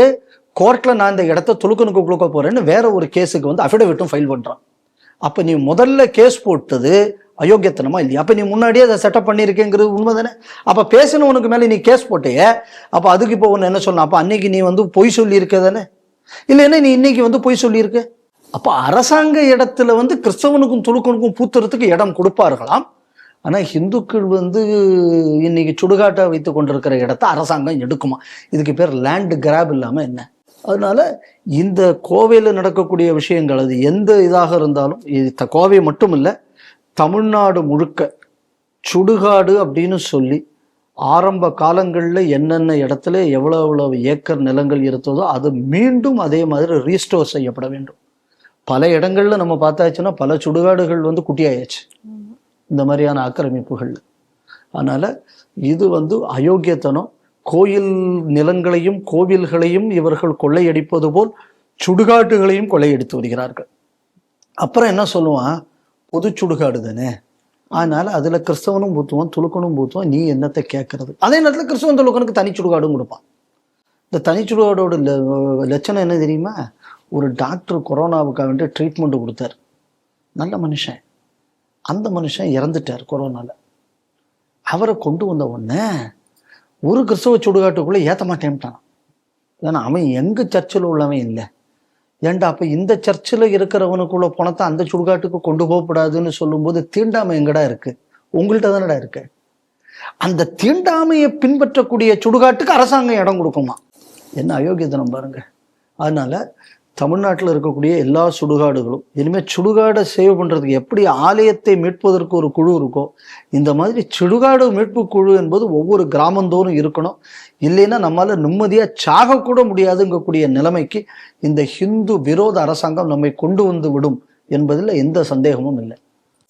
கோர்ட்ல நான் இந்த இடத்த துலுக்கனுக்கு கொடுக்க போறேன்னு வேற ஒரு கேஸுக்கு வந்து அஃபிடவிட்டும் ஃபைல் பண்றான். அப்ப நீ முதல்ல கேஸ் போட்டது அயோக்கியத்தனமா இல்லையா? அப்ப நீ முன்னாடியே அதை செட்டப் பண்ணிருக்கேங்கிறது உண்மை தானே? அப்ப பேசணுவனுக்கு மேல நீ கேஸ் போட்டிய, அப்ப அதுக்கு இப்போ ஒன்று என்ன சொல்லணும்? அப்ப அன்னைக்கு நீ வந்து பொய் சொல்லியிருக்க தானே? இல்லைன்னா நீ இன்னைக்கு வந்து பொய் சொல்லியிருக்க. அப்ப அரசாங்க இடத்துல வந்து கிறிஸ்தவனுக்கும் துலுக்கனுக்கும் பூத்துறதுக்கு இடம் கொடுப்பார்களாம். ஆனா இந்துக்கள் வந்து இன்னைக்கு சுடுகாட்டை வைத்து கொண்டிருக்கிற இடத்த அரசாங்கம் எடுக்குமா? இதுக்கு பேர் லேண்ட் கிராப் இல்லாம என்ன? அதனால இந்த கோவையில் நடக்கக்கூடிய விஷயங்கள் அது எந்த இதாக இருந்தாலும், இது கோவை மட்டும் இல்லை, தமிழ்நாடு முழுக்க சுடுகாடு அப்படின்னு சொல்லி ஆரம்ப காலங்களில் என்னென்ன இடத்துல எவ்வளவு ஏக்கர் நிலங்கள் இருந்ததோ அது மீண்டும் அதே மாதிரி ரீஸ்டோர் செய்யப்பட வேண்டும். பல இடங்கள்ல நம்ம பார்த்தாச்சுன்னா பல சுடுகாடுகள் வந்து குட்டியாயாச்சு இந்த மாதிரியான ஆக்கிரமிப்புகள். அதனால இது வந்து அயோக்கியத்தனம். கோயில் நிலங்களையும் கோவில்களையும் இவர்கள் கொள்ளையடிப்பது போல் சுடுகாட்டுகளையும் கொள்ளையடித்து வருகிறார்கள். அப்புறம் என்ன சொல்லுவான், பொது சுடுகாடு தானே, அதனால அதுல கிறிஸ்தவனும் பூத்துவான் துலுக்கனும் பூத்துவான், நீ என்னத்தை கேட்கறது? அதே நேரத்தில் கிறிஸ்தவன் துலுக்கனுக்கு தனி சுடுகாடும் கொடுப்பான். இந்த தனி சுடுகாடோட லட்சணம் என்ன தெரியுமா? ஒரு டாக்டர் கொரோனாவுக்காக வேண்டிய ட்ரீட்மெண்ட் கொடுத்தார், நல்ல மனுஷன். அந்த மனுஷன் இறந்துட்டார் கொரோனால. அவரை கொண்டு வந்த உடனே ஒரு கிறிஸ்தவ சுடுகாட்டுக்குள்ளே ஏற்ற மாட்டேன்ட்டான். ஏன்னா அவன் எங்க சர்ச்சில் உள்ளவன் இல்லை. ஏண்டா அப்போ இந்த சர்ச்சில் இருக்கிறவனுக்குள்ள பணத்தை அந்த சுடுகாட்டுக்கு கொண்டு போகக்கூடாதுன்னு சொல்லும்போது தீண்டாமை எங்கடா இருக்கு? உங்கள்கிட்ட தானடா இருக்கு. அந்த தீண்டாமையை பின்பற்றக்கூடிய சுடுகாட்டுக்கு அரசாங்கம் இடம் கொடுக்குமா? என்ன அயோக்கியத்தனம் பாருங்க. அதனால தமிழ்நாட்டில் இருக்கக்கூடிய எல்லா சுடுகாடுகளும் இனிமேல் சுடுகாடை சேவ் பண்ணுறதுக்கு எப்படி ஆலயத்தை மீட்பதற்கு ஒரு குழு இருக்கோ, இந்த மாதிரி சுடுகாடு மீட்பு குழு என்பது ஒவ்வொரு கிராமந்தோறும் இருக்கணும். இல்லைன்னா நம்மளால நிம்மதியாக சாகக்கூட முடியாதுங்கக்கூடிய நிலைமைக்கு இந்த ஹிந்து விரோத அரசாங்கம் நம்மை கொண்டு வந்து விடும் என்பதில் எந்த சந்தேகமும் இல்லை.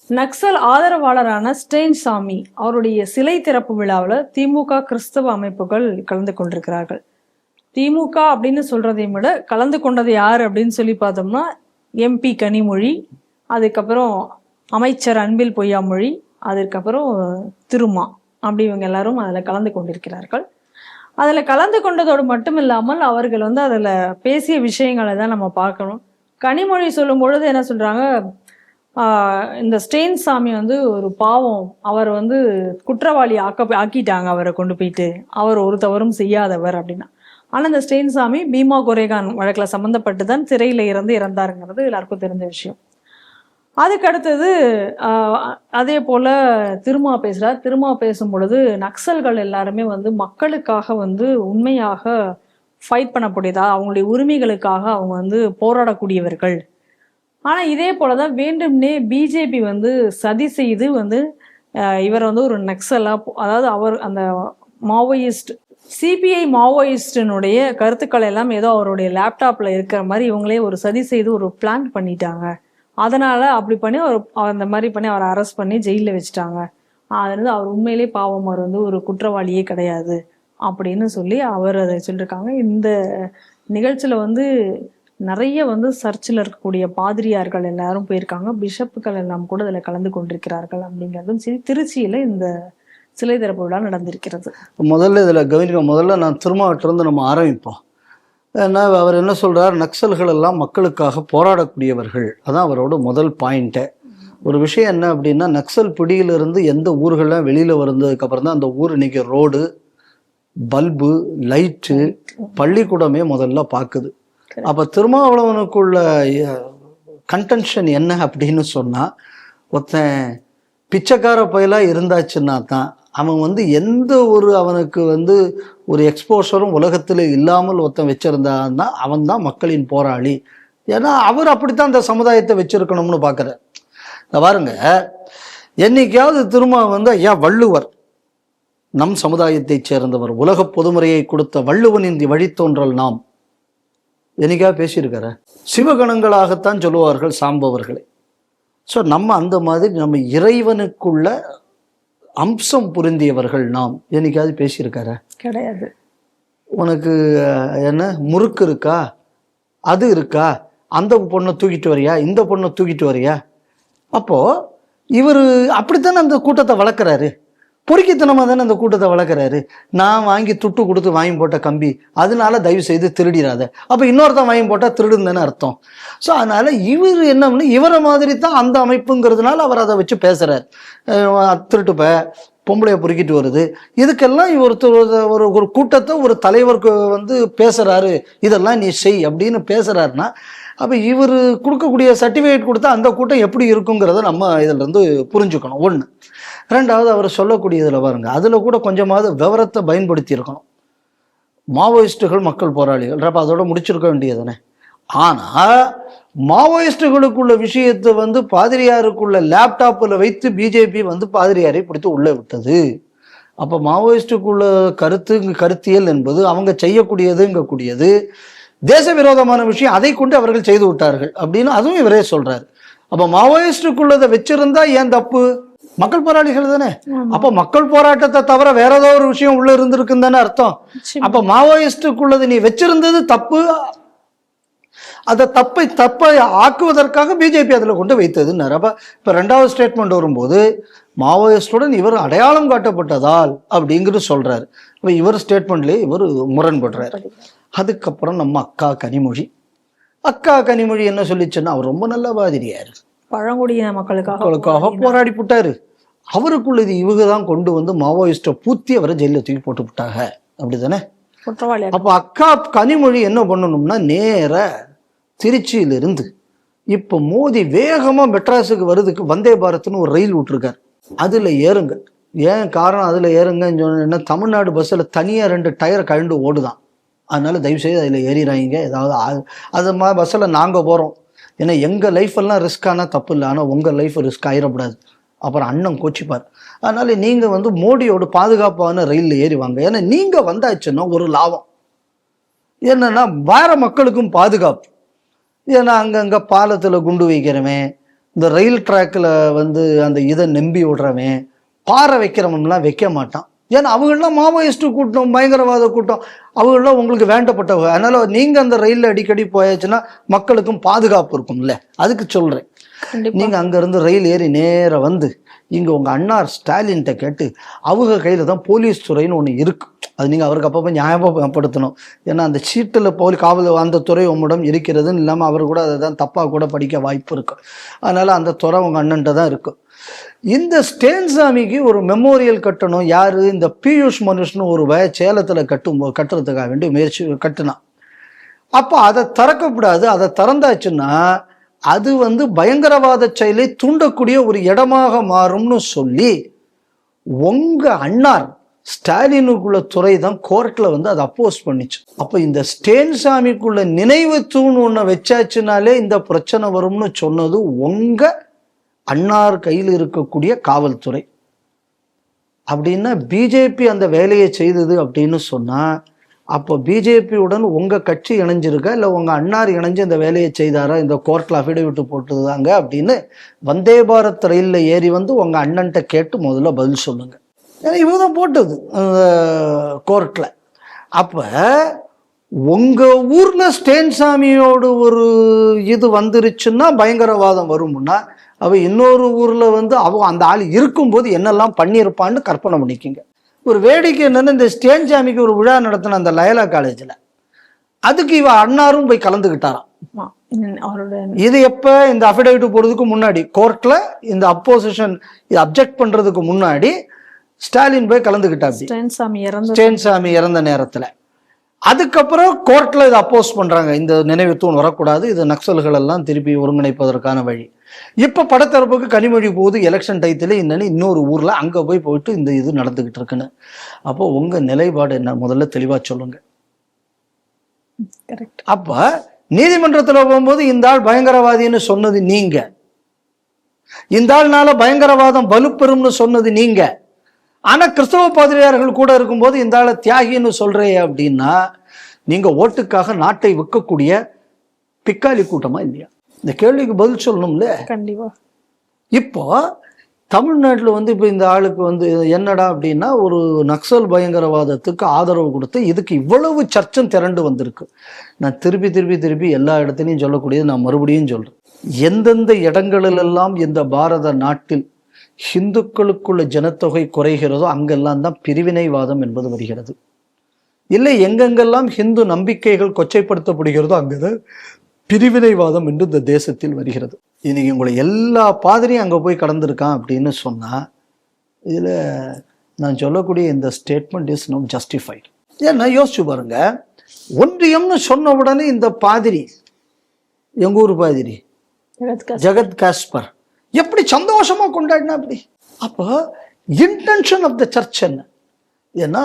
நக்சல் ஆதரவாளரான ஸ்டெயின் சாமி அவருடைய சிலை திறப்பு விழாவில் திமுக கிறிஸ்தவ அமைப்புகள் கலந்து கொண்டிருக்கிறார்கள். திமுக அப்படின்னு சொல்றதை விட கலந்து கொண்டது யார் அப்படின்னு சொல்லி பார்த்தோம்னா எம்பி கனிமொழி, அதுக்கப்புறம் அமைச்சர் அன்பில் பொய்யாமொழி, அதுக்கப்புறம் திருமா, அப்படி இவங்க எல்லாரும் அதில் கலந்து கொண்டிருக்கிறார்கள். அதில் கலந்து கொண்டதோடு மட்டும் இல்லாமல் அவர்கள் வந்து அதில் பேசிய விஷயங்களை தான் நம்ம பார்க்கணும். கனிமொழி சொல்லும் பொழுது என்ன சொல்கிறாங்க, இந்த ஸ்டெயின் சாமி வந்து ஒரு பாவம், அவர் வந்து குற்றவாளி ஆக்கிட்டாங்க அவரை கொண்டு போயிட்டு, அவர் ஒரு தவறும் செய்யாதவர் அப்படின்னா. ஆனால் இந்த ஸ்டெயின் சாமி பீமா கொரேகான் வழக்கில் சம்மந்தப்பட்டு தான் சிறையில் இறந்தாருங்கிறது எல்லாருக்கும் தெரிஞ்ச விஷயம். அதுக்கு அடுத்தது அதே போல் திருமா பேசுகிறார். திருமா பேசும் பொழுது நக்சல்கள் எல்லாருமே வந்து மக்களுக்காக வந்து உண்மையாக ஃபைட் பண்ணக்கூடியதா, அவங்களுடைய உரிமைகளுக்காக அவங்க வந்து போராடக்கூடியவர்கள். ஆனால் இதே போல தான் வேண்டும்னே பிஜேபி வந்து சதி செய்து வந்து இவர் வந்து ஒரு நக்சலாக, அதாவது அவர் அந்த மாவோயிஸ்ட் சிபிஐ மாவோயிஸ்டினுடைய கருத்துக்கள் எல்லாம் ஏதோ அவருடைய லேப்டாப்பில் இருக்கிற மாதிரி இவங்களே ஒரு சதி செய்து ஒரு பிளான் பண்ணிட்டாங்க. அதனால் அப்படி பண்ணி அந்த மாதிரி பண்ணி அவரை அரெஸ்ட் பண்ணி ஜெயிலில் வச்சுட்டாங்க. அது அவர் உண்மையிலே பாவம், அவர் வந்து ஒரு குற்றவாளியே கிடையாது அப்படின்னு சொல்லி அவர் அதை சொல்லியிருக்காங்க. இந்த நிகழ்ச்சியில் வந்து நிறைய வந்து சர்ச்சில் இருக்கக்கூடிய பாதிரியார்கள் எல்லாரும் போயிருக்காங்க, பிஷப்புகள் எல்லாம் கூட அதில் கலந்து கொண்டிருக்கிறார்கள் அப்படிங்கிறதும் சரி. திருச்சியில் இந்த சிலை திறப்பு விழா நடந்திருக்கிறது. முதல்ல இதில் கவனிக்க, முதல்ல நான் திருமாவட்டிலிருந்து நம்ம ஆரம்பிப்போம். ஏன்னா அவர் என்ன சொல்கிறார், நக்சல்கள் எல்லாம் மக்களுக்காக போராடக்கூடியவர்கள், அதான் அவரோட முதல் பாயிண்ட்டே. ஒரு விஷயம் என்ன அப்படின்னா, நக்சல் பிடியிலிருந்து எந்த ஊர்கள்லாம் வெளியில் வந்ததுக்கப்புறம் தான் அந்த ஊர் இன்னைக்கு ரோடு, பல்பு, லைட்டு, பள்ளிக்கூடமே முதல்ல பார்க்குது. அப்போ திருமாவளவனுக்குள்ள கன்டென்ஷன் என்ன அப்படின்னு சொன்னால், ஒருத்தன் பிச்சைக்கார பயலாக இருந்தாச்சுன்னா தான் அவன் வந்து எந்த ஒரு அவனுக்கு வந்து ஒரு எக்ஸ்போஷரும் உலகத்தில் இல்லாமல் ஒருத்தன் வச்சுருந்தான்னா அவன் தான் மக்களின் போராளி. ஏன்னா அவர் அப்படித்தான் இந்த சமுதாயத்தை வச்சிருக்கணும்னு பார்க்குறார். பாருங்க, என்னைக்காவது திரும்ப வந்து ஐயா வள்ளுவர் நம் சமுதாயத்தை சேர்ந்தவர், உலக பொதுமுறையை கொடுத்த வள்ளுவனின் வழித்தோன்றல் நாம், என்னைக்காவது பேசியிருக்கார? சிவகணங்களாகத்தான் சொல்லுவார்கள் சாம்பவர்களை. ஸோ நம்ம அந்த மாதிரி நம்ம இறைவனுக்குள்ள அம்சம் புரிந்தியவர்கள் நாம், என்னைக்காவது பேசியிருக்கார? கிடையாது. உனக்கு என்ன முறுக்கு இருக்கா, அது இருக்கா, அந்த பொண்ணை தூக்கிட்டு வரியா, இந்த பொண்ணை தூக்கிட்டு வரியா? அப்போ இவர் அப்படித்தானே அந்த கூட்டத்தை வளர்க்குறாரு, பொறுக்கித்தனமாக தானே அந்த கூட்டத்தை வளர்க்குறாரு. நான் வாங்கி துட்டு கொடுத்து வாங்கி போட்ட கம்பி, அதனால தயவு செய்து திருடிடாத. அப்போ இன்னொருத்தன் வாங்கி போட்டால் திருடுன்னு தானே அர்த்தம். ஸோ அதனால் இவர் என்ன பண்ணி இவரை மாதிரி தான் அந்த அமைப்புங்கிறதுனால அவர் அதை வச்சு பேசுகிறார். திருட்டுப்ப பொம்பளையை பொறுக்கிட்டு வருது, இதுக்கெல்லாம் ஒரு கூட்டத்தை ஒரு தலைவருக்கு வந்து பேசுகிறாரு, இதெல்லாம் நீ செய் அப்படின்னு பேசுகிறாருன்னா, அப்போ இவர் கொடுக்கக்கூடிய சர்டிஃபிகேட் கொடுத்தா அந்த கூட்டம் எப்படி இருக்குங்கிறத நம்ம இதில் இருந்து புரிஞ்சுக்கணும். ஒன்று. ரெண்டாவது, அவர் சொல்லக்கூடியதில் பாருங்க, அதில் கூட கொஞ்சமாவது விவரத்தை பயன்படுத்தி இருக்கணும். மாவோயிஸ்டுகள் மக்கள் போராளிகள், அப்போ அதோட முடிச்சிருக்க வேண்டியதுதானே. ஆனால் மாவோயிஸ்டுகளுக்குள்ள விஷயத்தை வந்து பாதிரியாருக்குள்ள லேப்டாப்பில் வைத்து பிஜேபி வந்து பாதிரியாரை பிடித்து உள்ளே விட்டது. அப்போ மாவோயிஸ்டுக்குள்ள கருத்தியல் என்பது அவங்க செய்யக்கூடியதுங்கக்கூடியது தேச விரோதமான விஷயம், அதை கொண்டு அவர்கள் செய்து விட்டார்கள் அப்படின்னு அதுவும் இவரே சொல்றாரு. அப்போ மாவோயிஸ்டுக்குள்ளதை வச்சிருந்தா ஏன் தப்பு? மக்கள் போராளிகள் தானே. அப்ப மக்கள் போராட்டத்தை தவிர வேற ஏதோ ஒரு விஷயம் உள்ள இருந்திருக்குன்னு தானே அர்த்தம். அப்ப மாவோயிஸ்டுக்குள்ளது நீ வச்சிருந்தது தப்பு, அந்த தப்பை ஆக்குவதற்காக பிஜேபி அதில் கொண்டு வைத்ததுன்னு. அப்ப இப்ப ரெண்டாவது ஸ்டேட்மெண்ட் வரும்போது மாவோயிஸ்டுடன் இவர் அடையாளம் காட்டப்பட்டதால் அப்படிங்கிறது சொல்றாரு. இப்ப இவர் ஸ்டேட்மெண்ட்லயே இவர் முரண்படுறாரு. அதுக்கப்புறம் நம்ம அக்கா கனிமொழி என்ன சொல்லிச்சுன்னா, அவர் ரொம்ப நல்ல பாதிரியாரு, பழங்குடியின மக்களுக்காக போராடி போட்டாரு, அவருக்குள்ளது இவங்க தான் கொண்டு வந்து மாவோயிஸ்ட பூத்தி அவரை ஜெயில தூக்கி போட்டு விட்டாங்க அப்படிதானே. அப்ப அக்கா கனிமொழி என்ன பண்ணணும்னா, நேர திருச்சியிலிருந்து இப்ப மோடி வேகமா மெட்ராஸுக்கு வருதுக்கு வந்தே பாரத்னு ஒரு ரயில் விட்டுருக்காரு, அதுல ஏறுங்க. ஏன் காரணம் அதுல ஏறுங்கன்னு சொன்னா, தமிழ்நாடு பஸ்ஸில் தனியா 2 டயர் கழண்டு ஓடுதான், அதனால தயவுசெய்து அதில் ஏறிறாங்க. ஏதாவது அது மாதிரி பஸ்ஸில் நாங்கள் போகிறோம், ஏன்னா எங்கள் லைஃப் எல்லாம் ரிஸ்க் ஆனால் தப்பு இல்லை, ஆனால் உங்கள் லைஃப் ரிஸ்க் ஆயிடக்கூடாது, அப்புறம் அண்ணன் கோச்சிப்பார். அதனால நீங்கள் வந்து மோடியோட பாதுகாப்பான ரயிலில் ஏறிவாங்க. ஏன்னா நீங்கள் வந்தாச்சுன்னா ஒரு லாபம் என்னன்னா, வேற மக்களுக்கும் பாதுகாப்பு. ஏன்னா அங்கங்கே பாலத்தில் குண்டு வைக்கிறவன், இந்த ரயில் ட்ராக்கில் வந்து அந்த இதை நம்பி விடுறவன், பாறை வைக்கிறவன்லாம் வைக்க மாட்டான். ஏன்னா அவங்களாம் மாவோயிஸ்ட் கூட்டம், பயங்கரவாத கூட்டம், அவங்களாம் உங்களுக்கு வேண்டப்பட்டவங்க. அதனால நீங்க அந்த ரயில்ல அடிக்கடி போயாச்சுன்னா மக்களுக்கும் பாதுகாப்பு இருக்கும்ல, அதுக்கு சொல்றேன். நீங்க அங்க இருந்து ரயில் ஏறி நேர வந்து இங்க உங்க அண்ணார் ஸ்டாலின்கிட்ட கேட்டு, அவங்க கையில தான் போலீஸ் துறைன்னு ஒண்ணு இருக்கு, அது நீங்கள் அவருக்கு அப்பப்போ ஞாபகப்படுத்தணும். ஏன்னா அந்த சீட்டில் போலி காவல் அந்த துறை உம்மிடம் இருக்கிறதுன்னு இல்லாமல் அவர் கூட அதை தான் தப்பாக கூட படிக்க வாய்ப்பு இருக்கும். அதனால் அந்த துறை உங்கள் அண்ணன்ட்ட தான் இருக்கும். இந்த ஸ்டேன்சாமிக்கு ஒரு மெமோரியல் கட்டணும். யார்? இந்த பியூஷ் மனுஷ்னு ஒரு சேலத்தில் கட்டுறதுக்காக வேண்டி முயற்சி கட்டுனான். அப்போ அதை திறக்கக்கூடாது. அதை திறந்தாச்சுன்னா அது பயங்கரவாத செயலை தூண்டக்கூடிய ஒரு இடமாக மாறும்னு சொல்லி உங்க அண்ணார் ஸ்டாலினுக்குள்ள துறை தான் கோர்ட்ல அதை அப்போஸ் பண்ணிச்சு. அப்ப இந்த ஸ்டேன்சாமிக்குள்ள நினைவு தூண் ஒண்ணு வச்சாச்சுனாலே இந்த பிரச்சனை வரும்னு சொன்னது உங்க அண்ணார் கையில் இருக்கக்கூடிய காவல்துறை. அப்படின்னா பிஜேபி அந்த வேலையை செய்தது அப்படின்னு சொன்னா அப்போ பிஜேபியுடன் உங்க கட்சி இணைஞ்சிருக்கா இல்லை உங்க அண்ணார் இணைஞ்சு இந்த வேலையை செய்தாரா? இந்த கோர்ட்ல அஃபிடவிட் போட்டுதாங்க அப்படின்னு வந்தே பாரத் ரயிலில் ஏறி உங்க அண்ணன்ட்ட கேட்டு முதல்ல பதில் சொல்லுங்க. ஏன்னா இவதான் போட்டது கோர்ட்ல. அப்ப உங்க ஊர்ல ஸ்டேன்சாமியோட ஒரு இது வந்துருச்சுன்னா பயங்கரவாதம் வரும்னா அவ இன்னொரு ஊர்ல அந்த ஆள் இருக்கும்போது என்னெல்லாம் பண்ணியிருப்பான்னு கற்பனை பண்ணிக்கிங்க. ஒரு வேடிக்கை என்னன்னா, இந்த ஸ்டேன்சாமிக்கு ஒரு விழா நடத்தின அந்த லயலா காலேஜில் அதுக்கு இவ அண்ணாரும் போய் கலந்துக்கிட்டாராம். இது எப்ப? இந்த அஃபிடவிட் போடுறதுக்கு முன்னாடி கோர்ட்ல இந்த அப்போசிஷன் அப்ஜெக்ட் பண்றதுக்கு முன்னாடி ஸ்டாலின் போய் கலந்துக்கிட்டாரு ஸ்டேன்சாமி இறந்த நேரத்துல. அதுக்கப்புறம் கோர்ட்ல இதை அப்போஸ் பண்றாங்க, இந்த நினைவு தூண் வரக்கூடாது, இது நக்சல்கள் எல்லாம் திருப்பி ஒருங்கிணைப்பதற்கான வழி. இப்ப படத்தரப்புக்கு கனிமொழி போகுது எலெக்ஷன் டயத்துல என்னன்னு இன்னொரு ஊர்ல அங்க போயிட்டு இந்த இது நடந்துகிட்டு இருக்குன்னு. அப்போ உங்க நிலைப்பாடு என்ன முதல்ல தெளிவா சொல்லுங்க. அப்ப நீதிமன்றத்துல போகும்போது இந்த ஆள் பயங்கரவாதின்னு சொன்னது நீங்க, இந்த ஆள்னால பயங்கரவாதம் வலுப்பெறும்னு சொன்னது நீங்க. ஆனா கிறிஸ்தவ பாதிரியார்கள் கூட இருக்கும்போது இந்த ஆளை தியாகின்னு சொல்றே அப்படின்னா நீங்க ஓட்டுக்காக நாட்டை விற்கக்கூடிய பிக்காலி கூட்டமா இல்லையா? இந்த கேள்விக்கு பதில் சொல்லணும்ல. கண்டிப்பா. இப்போ தமிழ்நாட்டில் இப்போ இந்த ஆளுக்கு என்னடா அப்படின்னா ஒரு நக்சல் பயங்கரவாதத்துக்கு ஆதரவு கொடுத்து இதுக்கு இவ்வளவு சர்ச்சம் திரண்டு வந்திருக்கு. நான் திருப்பி எல்லா இடத்துலையும் சொல்லக்கூடியது நான் மறுபடியும் சொல்றேன். எந்தெந்த இடங்களிலெல்லாம் இந்த பாரத நாட்டில் ஹிந்துக்களுக்குள்ள ஜனத்தொகை குறைகிறதோ அங்கெல்லாம் தான் பிரிவினைவாதம் என்பது வருகிறது. இல்லை எங்கெங்கெல்லாம் ஹிந்து நம்பிக்கைகள் கொச்சைப்படுத்தப்படுகிறதோ அங்கதான் பிரிவினைவாதம் என்று இந்த தேசத்தில் வருகிறது. இன்னைக்கு உங்களை எல்லா பாதிரியும் அங்கே போய் கடந்திருக்கான் அப்படின்னு சொன்னா இதுல நான் சொல்லக்கூடிய இந்த ஸ்டேட்மெண்ட் இஸ் நாட் ஜஸ்டிஃபைடு. ஏன்னா யோசிச்சு பாருங்க, ஒன்றியம்னு சொன்ன உடனே இந்த பாதிரி எங்க ஊர் பாதிரி ஜெகத் காஸ்பர் எப்படி சந்தோஷமா கொண்டாடினா அப்படி. அப்போ இன்டென்ஷன் ஆஃப் த சர்ச் என்ன? ஏன்னா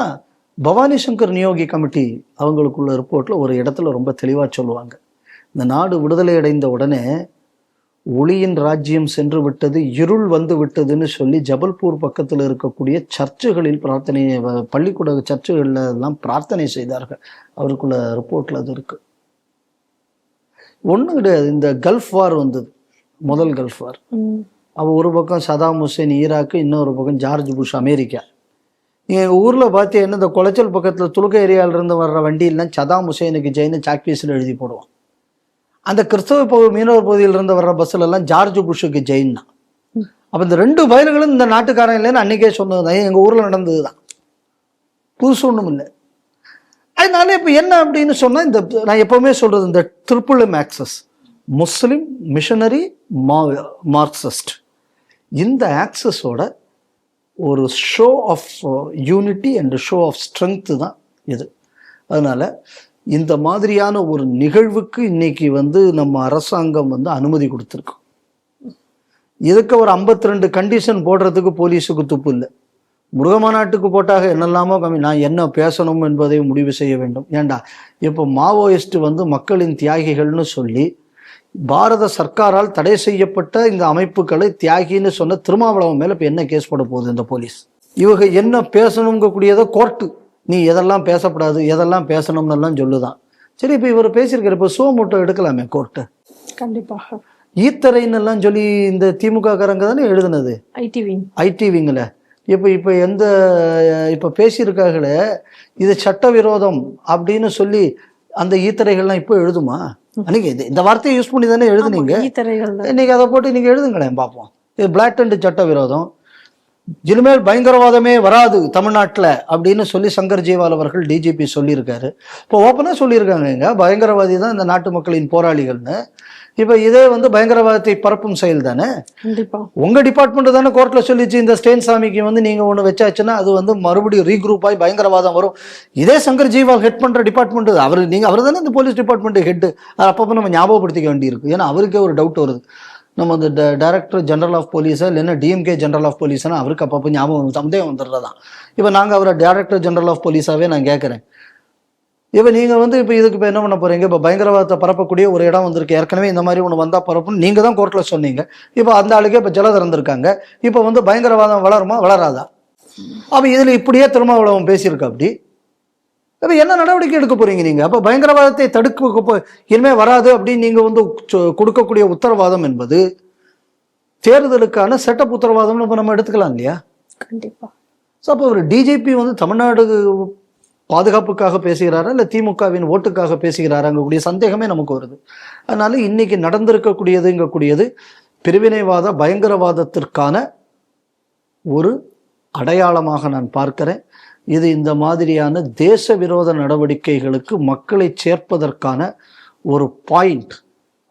பவானி சங்கர் நியோகி கமிட்டி அவங்களுக்குள்ள ரிப்போர்ட்ல ஒரு இடத்துல ரொம்ப தெளிவா சொல்லுவாங்க, இந்த நாடு விடுதலை அடைந்த உடனே ஒளியின் ராஜ்யம் சென்று விட்டது, இருள் வந்து விட்டதுன்னு சொல்லி ஜபல்பூர் பக்கத்தில் இருக்கக்கூடிய சர்ச்சுகளில் பிரார்த்தனை, பள்ளிக்கூட சர்ச்சுகள்ல எல்லாம் பிரார்த்தனை செய்தார்கள். அவருக்குள்ள ரிப்போர்ட்ல அது இருக்கு. ஒன்றும் கிடையாது. இந்த கல்ஃப் வார் வந்தது, முதல் கல்ஃப் வார். அவ ஒரு பக்கம் சதாம் ஹுசேன் ஈராக்கு, இன்னொரு பக்கம் ஜார்ஜ் புஷ் அமெரிக்கா. எங்கள் ஊரில் பார்த்தீங்கன்னா இந்த குளச்சல் பக்கத்தில் துலுக்க ஏரியாவிலிருந்து வர்ற வண்டியெல்லாம் சதாம் ஹுசேனுக்கு ஜெயின்னு சாக்பீஸில் எழுதி போடுவோம். அந்த கிறிஸ்தவ மீனவர் பகுதியிலிருந்து வர்ற பஸ்ஸில் எல்லாம் ஜார்ஜ் புஷுக்கு ஜெயின் தான். அப்போ இந்த ரெண்டு பயல்களும் இந்த நாட்டுக்காரன் இல்லைன்னு அன்னைக்கே சொன்னது தான், எங்கள் ஊரில் நடந்தது தான், புதுசு ஒன்றும் இல்லை. அதனால இப்போ என்ன அப்படின்னு சொன்னால், இந்த நான் எப்போவுமே சொல்கிறது, இந்த triple M axes, Muslim, missionary, Marxist, இந்த ஆக்சஸோட ஒரு show of unity and show of strength தான் இது. அதனால இந்த மாதிரியான ஒரு நிகழ்வுக்கு இன்னைக்கு நம்ம அரசாங்கம் அனுமதி கொடுத்துருக்கோம். இதுக்கு ஒரு 52 கண்டிஷன் போடுறதுக்கு போலீஸுக்கு துப்பு இல்லை. முருகமாநாட்டுக்கு போட்டாக என்னெல்லாமோ கம்மி. நான் என்ன பேசணும் என்பதை முடிவு செய்ய வேண்டும். ஏண்டா இப்போ மாவோயிஸ்ட் மக்களின் தியாகிகள்னு சொல்லி பாரத சர்க்காரால் தடை செய்யப்பட்ட இந்த அமைப்புகளை தியாகின்னு சொன்ன திருமாவளவன் மேல இப்ப என்ன கேஸ் போட போகுது இந்த போலீஸ்? இவங்க என்ன பேசணுங்க கூடியதை கோர்ட்டு நீ எதெல்லாம் பேசப்படாது எதெல்லாம் பேசணும்னு எல்லாம் சொல்லுதான். சரி, இப்ப இவர் பேசியிருக்கிற இப்ப சோமோட்டோ எடுக்கலாமே கோர்ட்டு. கண்டிப்பாக ஈத்தரைன்னு எல்லாம் சொல்லி இந்த திமுக காரங்க தானே எழுதுனது, ஐடி விங்ல. இப்ப எந்த இப்ப பேசியிருக்காங்களே இது சட்டவிரோதம் அப்படின்னு சொல்லி அந்த ஈத்தரைகள்லாம் இப்போ எழுதுமா? அன்னைக்கு இந்த வார்த்தையை யூஸ் பண்ணி தானே எழுதுனீங்க. இன்னைக்கு அதை போட்டு நீங்க எழுதுங்களேன் பார்ப்போம். இது பிளாட்டன்ட் சட்டவிரோதம். இனிமேல் பயங்கரவாதமே வராது தமிழ்நாட்டில் அப்படின்னு சொல்லி சங்கர் ஜெய்வால் அவர்கள் டிஜிபி சொல்லியிருக்காரு. இப்போ ஓப்பனாக சொல்லியிருக்காங்க, பயங்கரவாதி தான் இந்த நாட்டு மக்களின் போராளிகள்னு. இப்போ இதே வந்து பயங்கரவாதத்தை பரப்பும் செயல் தானே. கண்டிப்பா உங்க டிபார்ட்மெண்ட் தானே கோர்ட்ல சொல்லிச்சு, இந்த ஸ்டேன் சாமிக்கு வந்து நீங்க ஒன்று வச்சாச்சுன்னா அது வந்து மறுபடியும் ரீக்ரூப் ஆகி பயங்கரவாதம் வரும். இதே சங்கர் ஜெய்வால் ஹெட் பண்ற டிபார்ட்மெண்ட் அவர் தானே இந்த போலீஸ் டிபார்ட்மெண்ட் ஹெட். அது அப்பப்போ நம்ம ஞாபகப்படுத்திக்க வேண்டியிருக்கு. ஏன்னா அவருக்கே ஒரு டவுட் வருது, நம்ம அந்த டைரக்டர் ஜெனரல் ஆஃப் போலீஸா இல்லைன்னா டிஎம்கே ஜெனரல் ஆஃப் போலீஸ்னா அவருக்கு அப்பப்போ ஞாபகம் சந்தேகம் வந்துடுறதான். இப்போ நாங்கள் அவரை டைரக்டர் ஜெனரல் ஆஃப் போலீஸாவே நான் கேட்குறேன், இப்போ நீங்கள் வந்து இப்போ இதுக்கு இப்போ என்ன பண்ண போகிறீங்க? இப்போ பயங்கரவாதத்தை பரப்பக்கூடிய ஒரு இடம் வந்திருக்கு, ஏற்கனவே இந்த மாதிரி ஒன்று வந்தால் பரப்புன்னு நீங்கள் தான் கோர்ட்டில் சொன்னீங்க. இப்போ அந்த ஆளுக்கே இப்போ ஜெல திறந்திருக்காங்க. இப்போ வந்து பயங்கரவாதம் வளருமா வளராதா? அப்போ இதில் இப்படியே திருமாவளவன் பேசியிருக்கா அப்படி. அப்போ என்ன நடவடிக்கை எடுக்க போகிறீங்க நீங்கள்? அப்போ பயங்கரவாதத்தை தடுக்க இனிமேல் வராது அப்படின்னு நீங்கள் வந்து கொடுக்கக்கூடிய உத்தரவாதம் என்பது தேர்தலுக்கான செட்டப் உத்தரவாதம்னு இப்போ நம்ம எடுத்துக்கலாம் இல்லையா? கண்டிப்பாக. ஸோ அப்போ ஒரு டிஜிபி வந்து தமிழ்நாடு பாதுகாப்புக்காக பேசுகிறாரா இல்லை திமுகவின் ஓட்டுக்காக பேசுகிறாராங்கக்கூடிய சந்தேகமே நமக்கு வருது. அதனால இன்னைக்கு நடந்திருக்கக்கூடியதுங்கக்கூடியது பிரிவினைவாத பயங்கரவாதத்திற்கான ஒரு அடையாளமாக நான் பார்க்கிறேன். இது இந்த மாதிரியான தேச விரோத நடவடிக்கைகளுக்கு மக்களை சேர்ப்பதற்கான ஒரு பாயிண்ட்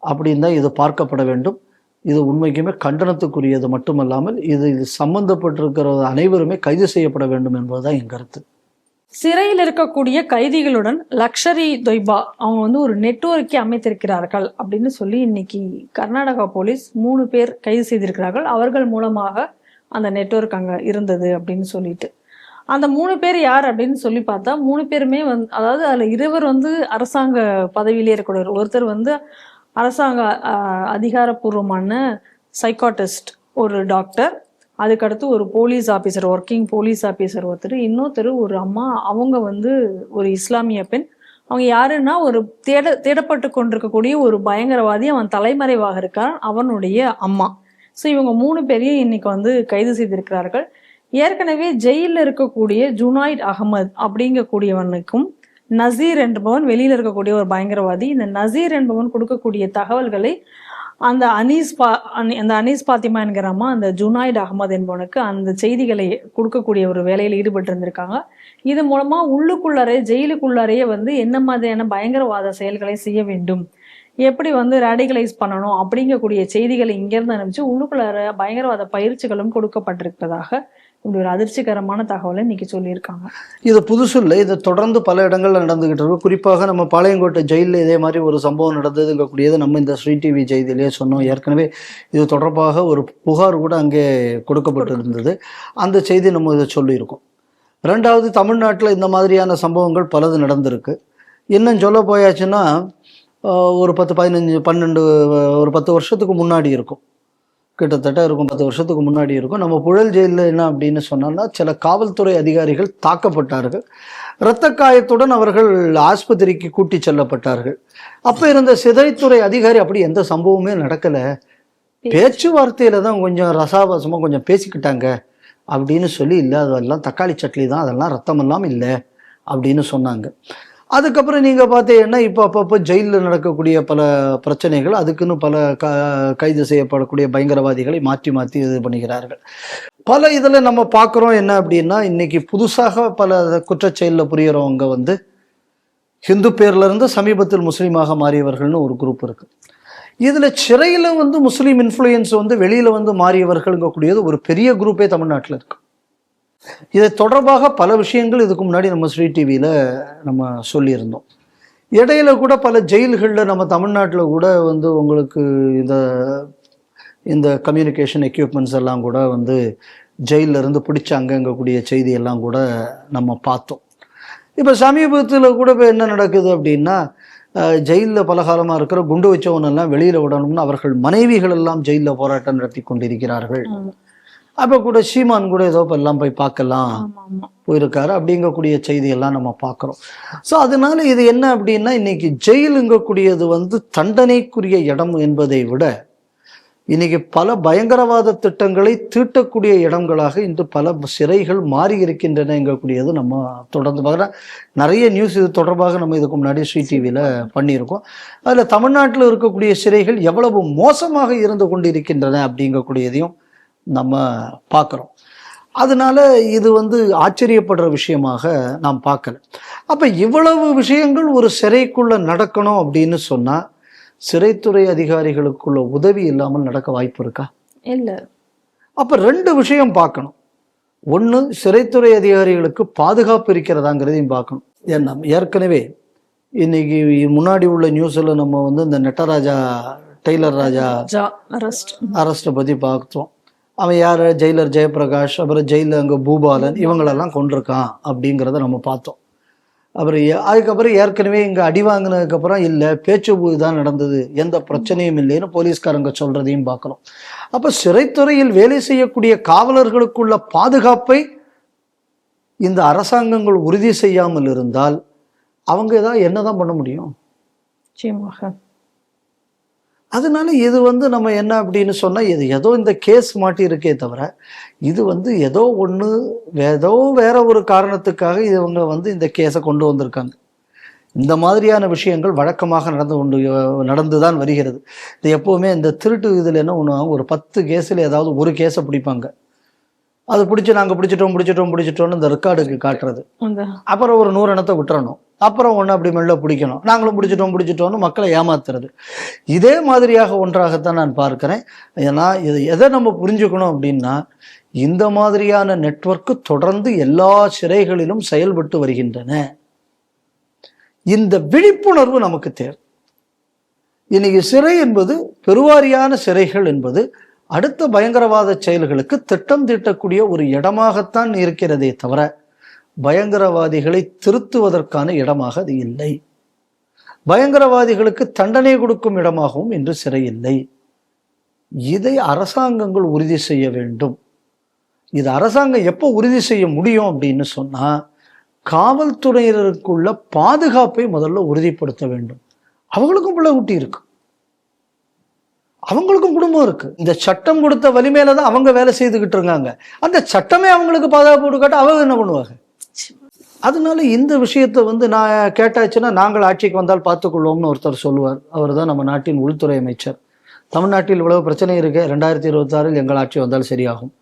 அப்படின்னு தான் இது பார்க்கப்பட வேண்டும். இது உண்மைக்குமே கண்டனத்துக்குரியது மட்டுமல்லாமல் இது சம்பந்தப்பட்டிருக்கிற அனைவருமே கைது செய்யப்பட வேண்டும் என்பதுதான் என் கருத்து. சிறையில் இருக்கக்கூடிய கைதிகளுடன் லக்ஷரி தொய்பா அவங்க வந்து ஒரு நெட்வொர்க்கை அமைத்திருக்கிறார்கள் அப்படின்னு சொல்லி இன்னைக்கு கர்நாடகா போலீஸ் 3 பேர் கைது செய்திருக்கிறார்கள். அவர்கள் மூலமாக அந்த நெட்வொர்க் அங்க இருந்தது அப்படின்னு சொல்லிட்டு. அந்த 3 பேர் யார் அப்படின்னு சொல்லி பார்த்தா 3 பேருமே வந்து, அதாவது அதுல 2 வந்து அரசாங்க பதவியிலே இருக்கக்கூடிய, ஒருத்தர் வந்து அரசாங்க அதிகாரப்பூர்வமான சைக்காட்டிஸ்ட் ஒரு டாக்டர், அதுக்கடுத்து ஒரு police officer, working police officer ஒருத்தர், இன்னொருத்தர் ஒரு அம்மா, அவங்க வந்து ஒரு இஸ்லாமிய பெண். அவங்க யாருன்னா ஒரு தேடப்பட்டு கொண்டிருக்கக்கூடிய ஒரு பயங்கரவாதி, அவன் தலைமறைவாக இருக்கான், அவனுடைய அம்மா. ஸோ இவங்க 3 பேரையும் இன்னைக்கு வந்து கைது செய்திருக்கிறார்கள். ஏற்கனவே ஜெயிலில் இருக்கக்கூடிய ஜுனாய்ட் அகமது அப்படிங்கக்கூடியவனுக்கும் நசீர் என்பவன் வெளியில் இருக்கக்கூடிய ஒரு பயங்கரவாதி. இந்த நசீர் என்பவன் கொடுக்கக்கூடிய தகவல்களை அந்த அனீஸ் பாத்திமா என்கிற அம்மா அந்த ஜுனாய்ட் அகமது என்பவனுக்கு அந்த செய்திகளை கொடுக்கக்கூடிய ஒரு வேலையில் ஈடுபட்டு இருந்திருக்காங்க. இது மூலமா உள்ளுக்குள்ளாரே ஜெயிலுக்குள்ளாரையே வந்து என்ன மாதிரியான பயங்கரவாத செயல்களை செய்ய வேண்டும், எப்படி வந்து ரேடிகலைஸ் பண்ணணும் அப்படிங்கக்கூடிய செய்திகளை இங்கிருந்து அனுப்பிச்சு உள்ளுக்குள்ளார பயங்கரவாத பயிற்சிகளும் கொடுக்கப்பட்டிருக்கிறதாக இப்படி ஒரு அதிர்ச்சிகரமான தகவலை இன்னைக்கு சொல்லியிருக்காங்க. இது புதுசு இல்லை, இது தொடர்ந்து பல இடங்கள்ல நடந்துகிட்டு இருக்கு. குறிப்பாக நம்ம பாளையங்கோட்டை ஜெயிலில் இதே மாதிரி ஒரு சம்பவம் நடந்ததுங்கக்கூடியது நம்ம இந்த ஸ்ரீ டிவி செய்தியிலே சொன்னோம். ஏற்கனவே இது தொடர்பாக ஒரு புகார் கூட அங்கே கொடுக்கப்பட்டிருந்தது. அந்த செய்தி நம்ம இதை சொல்லியிருக்கோம். 2வது, தமிழ்நாட்டில் இந்த மாதிரியான சம்பவங்கள் பலது நடந்திருக்கு. இன்னும் சொல்ல போயாச்சுன்னா ஒரு 10 வருஷத்துக்கு முன்னாடி இருக்கும், கிட்டத்தட்ட இருக்கும் 10 வருஷத்துக்கு முன்னாடி இருக்கும். நம்ம புழல் ஜெயிலில் என்ன அப்படின்னு சொன்னோம்னா, சில காவல்துறை அதிகாரிகள் தாக்கப்பட்டார்கள். இரத்த காயத்துடன் அவர்கள் ஆஸ்பத்திரிக்கு கூட்டி செல்லப்பட்டார்கள். அப்ப இருந்த சிறைத்துறை அதிகாரி அப்படி எந்த சம்பவமே நடக்கல, பேச்சுவார்த்தையில தான் கொஞ்சம் ரசாபாசமா கொஞ்சம் பேசிக்கிட்டாங்க அப்படின்னு சொல்லி, இல்லை அதெல்லாம் தக்காளி சட்னி தான், அதெல்லாம் ரத்தமெல்லாம் இல்லை அப்படின்னு சொன்னாங்க. அதுக்கப்புறம் நீங்கள் பார்த்தீங்கன்னா இப்போ அப்பப்போ ஜெயிலில் நடக்கக்கூடிய பல பிரச்சனைகள், அதுக்குன்னு பல கைது செய்யப்படக்கூடிய பயங்கரவாதிகளை மாற்றி மாற்றி இது பண்ணுகிறார்கள். பல இதில் நம்ம பார்க்குறோம் என்ன அப்படின்னா, இன்னைக்கு புதுசாக பல குற்றச்செயலில் புரியறவங்க வந்து ஹிந்து பேர்லேருந்து சமீபத்தில் முஸ்லீமாக மாறியவர்கள்னு ஒரு குரூப் இருக்குது. இதில் சிறையில் வந்து முஸ்லீம் இன்ஃப்ளூயன்ஸ் வந்து வெளியில் வந்து மாறியவர்கள்ங்கக்கூடியது ஒரு பெரிய குரூப்பே தமிழ்நாட்டில் இருக்கு. இதை தொடர்பாக பல விஷயங்கள் இதுக்கு முன்னாடி நம்ம ஸ்ரீ டிவியில் நம்ம சொல்லியிருந்தோம். இடையில கூட பல ஜெயில்களில் நம்ம தமிழ்நாட்டில் கூட வந்து உங்களுக்கு இந்த கம்யூனிகேஷன் எக்யூப்மெண்ட்ஸ் எல்லாம் கூட வந்து ஜெயிலில் இருந்து பிடிச்சாங்கங்கக்கூடிய செய்தியெல்லாம் கூட நம்ம பார்த்தோம். இப்போ சமீபத்தில் கூட இப்போ என்ன நடக்குது அப்படின்னா, ஜெயிலில் பலகாலமாக இருக்கிற குண்டு வச்சவனெல்லாம் வெளியில் விடணும்னு அவர்கள் மனைவிகள் எல்லாம் ஜெயிலில் போராட்டம் நடத்தி கொண்டிருக்கிறார்கள். அப்போ கூட சீமான் கூட ஏதோ எல்லாம் போய் பார்க்கலாம் போயிருக்காரு அப்படிங்கக்கூடிய செய்தியெல்லாம் நம்ம பார்க்குறோம். ஸோ அதனால இது என்ன அப்படின்னா, இன்னைக்கு ஜெயிலுங்கக்கூடியது வந்து தண்டனைக்குரிய இடம் என்பதை விட இன்னைக்கு பல பயங்கரவாத திட்டங்களை தீட்டக்கூடிய இடங்களாக இன்று பல சிறைகள் மாறி இருக்கின்றனங்கக்கூடியது நம்ம தொடர்ந்து பார்க்குறோம். நிறைய நியூஸ் இது தொடர்பாக நம்ம இதுக்கு முன்னாடி ஸ்ரீ டிவியில் பண்ணியிருக்கோம். அதில் தமிழ்நாட்டில் இருக்கக்கூடிய சிறைகள் எவ்வளவு மோசமாக இருந்து கொண்டு இருக்கின்றன அப்படிங்கக்கூடியதையும் நம்ம பார்க்குறோம். அதனால இது வந்து ஆச்சரியப்படுற விஷயமாக நாம் பார்க்கல. அப்ப இவ்வளவு விஷயங்கள் ஒரு சிறைக்குள்ள நடக்கணும் அப்படின்னு சொன்னா சிறைத்துறை அதிகாரிகளுக்குள்ள உதவி இல்லாமல் நடக்க வாய்ப்பு இருக்கா? இல்ல. அப்ப 2 விஷயம் பார்க்கணும். ஒன்று, சிறைத்துறை அதிகாரிகளுக்கு பாதுகாப்பு இருக்கிறதாங்கிறதையும் பார்க்கணும். ஏன்னா ஏற்கனவே இன்னைக்கு முன்னாடி உள்ள நியூஸ்ல நம்ம வந்து இந்த நெட்டராஜா டெய்லர் ராஜா அரெஸ்ட்டை பத்தி பார்த்தோம். அவன் யார்? ஜெயிலர் ஜெயபிரகாஷ், அப்புறம் ஜெயில அங்கே பூபாலன், இவங்களெல்லாம் கொண்டிருக்கான் அப்படிங்கிறத நம்ம பார்த்தோம். அப்புறம் அதுக்கப்புறம் ஏற்கனவே இங்கே அடி வாங்கினதுக்கப்புறம் இல்லை, பேச்சுபு தான் நடந்தது, எந்த பிரச்சனையும் இல்லைன்னு போலீஸ்காரங்க சொல்றதையும் பார்க்குறோம். அப்போ சிறைத்துறையில் வேலை செய்யக்கூடிய காவலர்களுக்குள்ள பாதுகாப்பை இந்த அரசாங்கங்கள் உறுதி செய்யாமல் இருந்தால் அவங்க ஏதாவது என்னதான் பண்ண முடியும்? அதனால இது வந்து நம்ம என்ன அப்படின்னு சொன்னா, இது ஏதோ இந்த கேஸ் மாட்டி இருக்கே தவிர இது வந்து ஏதோ ஒன்று ஏதோ வேற ஒரு காரணத்துக்காக இவங்க வந்து இந்த கேஸை கொண்டு வந்திருக்காங்க. இந்த மாதிரியான விஷயங்கள் வழக்கமாக நடந்துதான் வருகிறது. இது எப்பவுமே இந்த திருட்டு இதில் என்ன பண்ணுவாங்க, ஒரு 10 கேஸில் ஏதாவது ஒரு கேஸை பிடிப்பாங்க. அது பிடிச்சி நாங்கள் பிடிச்சிட்டோம்னு இந்த ரெக்கார்டுக்கு காட்டுறது. அப்புறம் ஒரு 100 எண்ணத்தை விட்டுறணும், அப்புறம் ஒன்று அப்படி மெல்ல பிடிக்கணும், நாங்களும் பிடிச்சிட்டோம்னு மக்களை ஏமாத்துறது. இதே மாதிரியாக ஒன்றாகத்தான் நான் பார்க்கிறேன். ஏன்னா இது எதை நம்ம புரிஞ்சுக்கணும் அப்படின்னா, இந்த மாதிரியான நெட்வொர்க்கு தொடர்ந்து எல்லா சிறைகளிலும் செயல்பட்டு வருகின்றன. இந்த விழிப்புணர்வு நமக்கு தேவை. இன்னைக்கு சிறை என்பது, பெருவாரியான சிறைகள் என்பது அடுத்த பயங்கரவாத செயல்களுக்கு திட்டம் தீட்டக்கூடிய ஒரு இடமாகத்தான் இருக்கிறதே தவிர பயங்கரவாதிகளை திருத்துவதற்கான இடமாக அது இல்லை. பயங்கரவாதிகளுக்கு தண்டனை கொடுக்கும் இடமாகவும் இன்று சிறை இல்லை. இதை அரசாங்கங்கள் உறுதி செய்ய வேண்டும். இது அரசாங்கம் எப்போ உறுதி செய்ய முடியும் அப்படின்னு சொன்னா, காவல்துறையினருக்குள்ள பாதுகாப்பை முதல்ல உறுதிப்படுத்த வேண்டும். அவங்களுக்கும் பிள்ளை குட்டி இருக்கு, அவங்களுக்கும் குடும்பம் இருக்கு. இந்த சட்டம் கொடுத்த வலிமையில தான் அவங்க வேலை செய்துகிட்டு இருக்காங்க. அந்த சட்டமே அவங்களுக்கு பாதுகாப்பு கொடுக்காட்ட அவங்க என்ன பண்ணுவாங்க? அதனால இந்த விஷயத்தை வந்து நான் கேட்டாச்சுன்னா, நாங்கள் ஆட்சிக்கு வந்தால் பார்த்துக்கொள்வோம்னு ஒருத்தர் சொல்லுவார். அவர் தான் நம்ம நாட்டின் உள்துறை அமைச்சர். தமிழ்நாட்டில் இவ்வளவு பிரச்சனை இருக்கு, 2026 எங்கள் ஆட்சி வந்தால் சரியாகும்.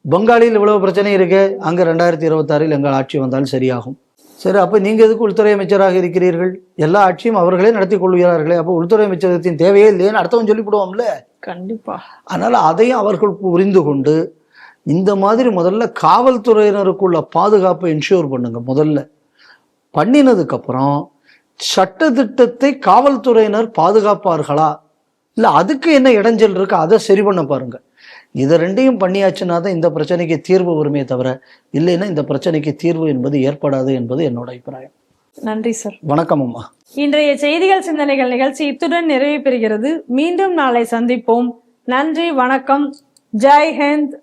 பெங்காலில் இவ்வளவு பிரச்சனை இருக்கு, அங்கே 2026 எங்கள் ஆட்சி வந்தால் சரியாகும். சரி, அப்போ நீங்கள் எதுக்கு உள்துறை அமைச்சராக இருக்கிறீர்கள்? எல்லா ஆட்சியும் அவர்களே நடத்தி கொள்கிறார்களே, அப்போ உள்துறை அமைச்சகத்தின் தேவையே இல்லைன்னு அடுத்தவன் சொல்லிவிடுவோம்ல. கண்டிப்பா. அதனால அதையும் அவர்கள் புரிந்து கொண்டு இந்த மாதிரி முதல்ல காவல்துறையினருக்குள்ள பாதுகாப்பை இன்ஷூர் பண்ணுங்க. முதல்ல பண்ணினதுக்கு அப்புறம் சட்ட திட்டத்தை காவல்துறையினர் பாதுகாப்பார்களா, இல்லை அதுக்கு என்ன இடைஞ்சல் இருக்கு, அதை சரி பண்ண பாருங்க. இதை 2ஐயும் பண்ணியாச்சுன்னா தான் இந்த பிரச்சனைக்கு தீர்வு வருமே தவிர, இல்லைன்னா இந்த பிரச்சனைக்கு தீர்வு என்பது ஏற்படாது என்பது என்னோட அபிப்பிராயம். நன்றி சார். வணக்கம் அம்மா. இன்றைய செய்திகள் சிந்தனைகள் நிகழ்ச்சி இத்துடன் நிறைவு பெறுகிறது. மீண்டும் நாளை சந்திப்போம். நன்றி, வணக்கம், ஜெய் ஹிந்த்.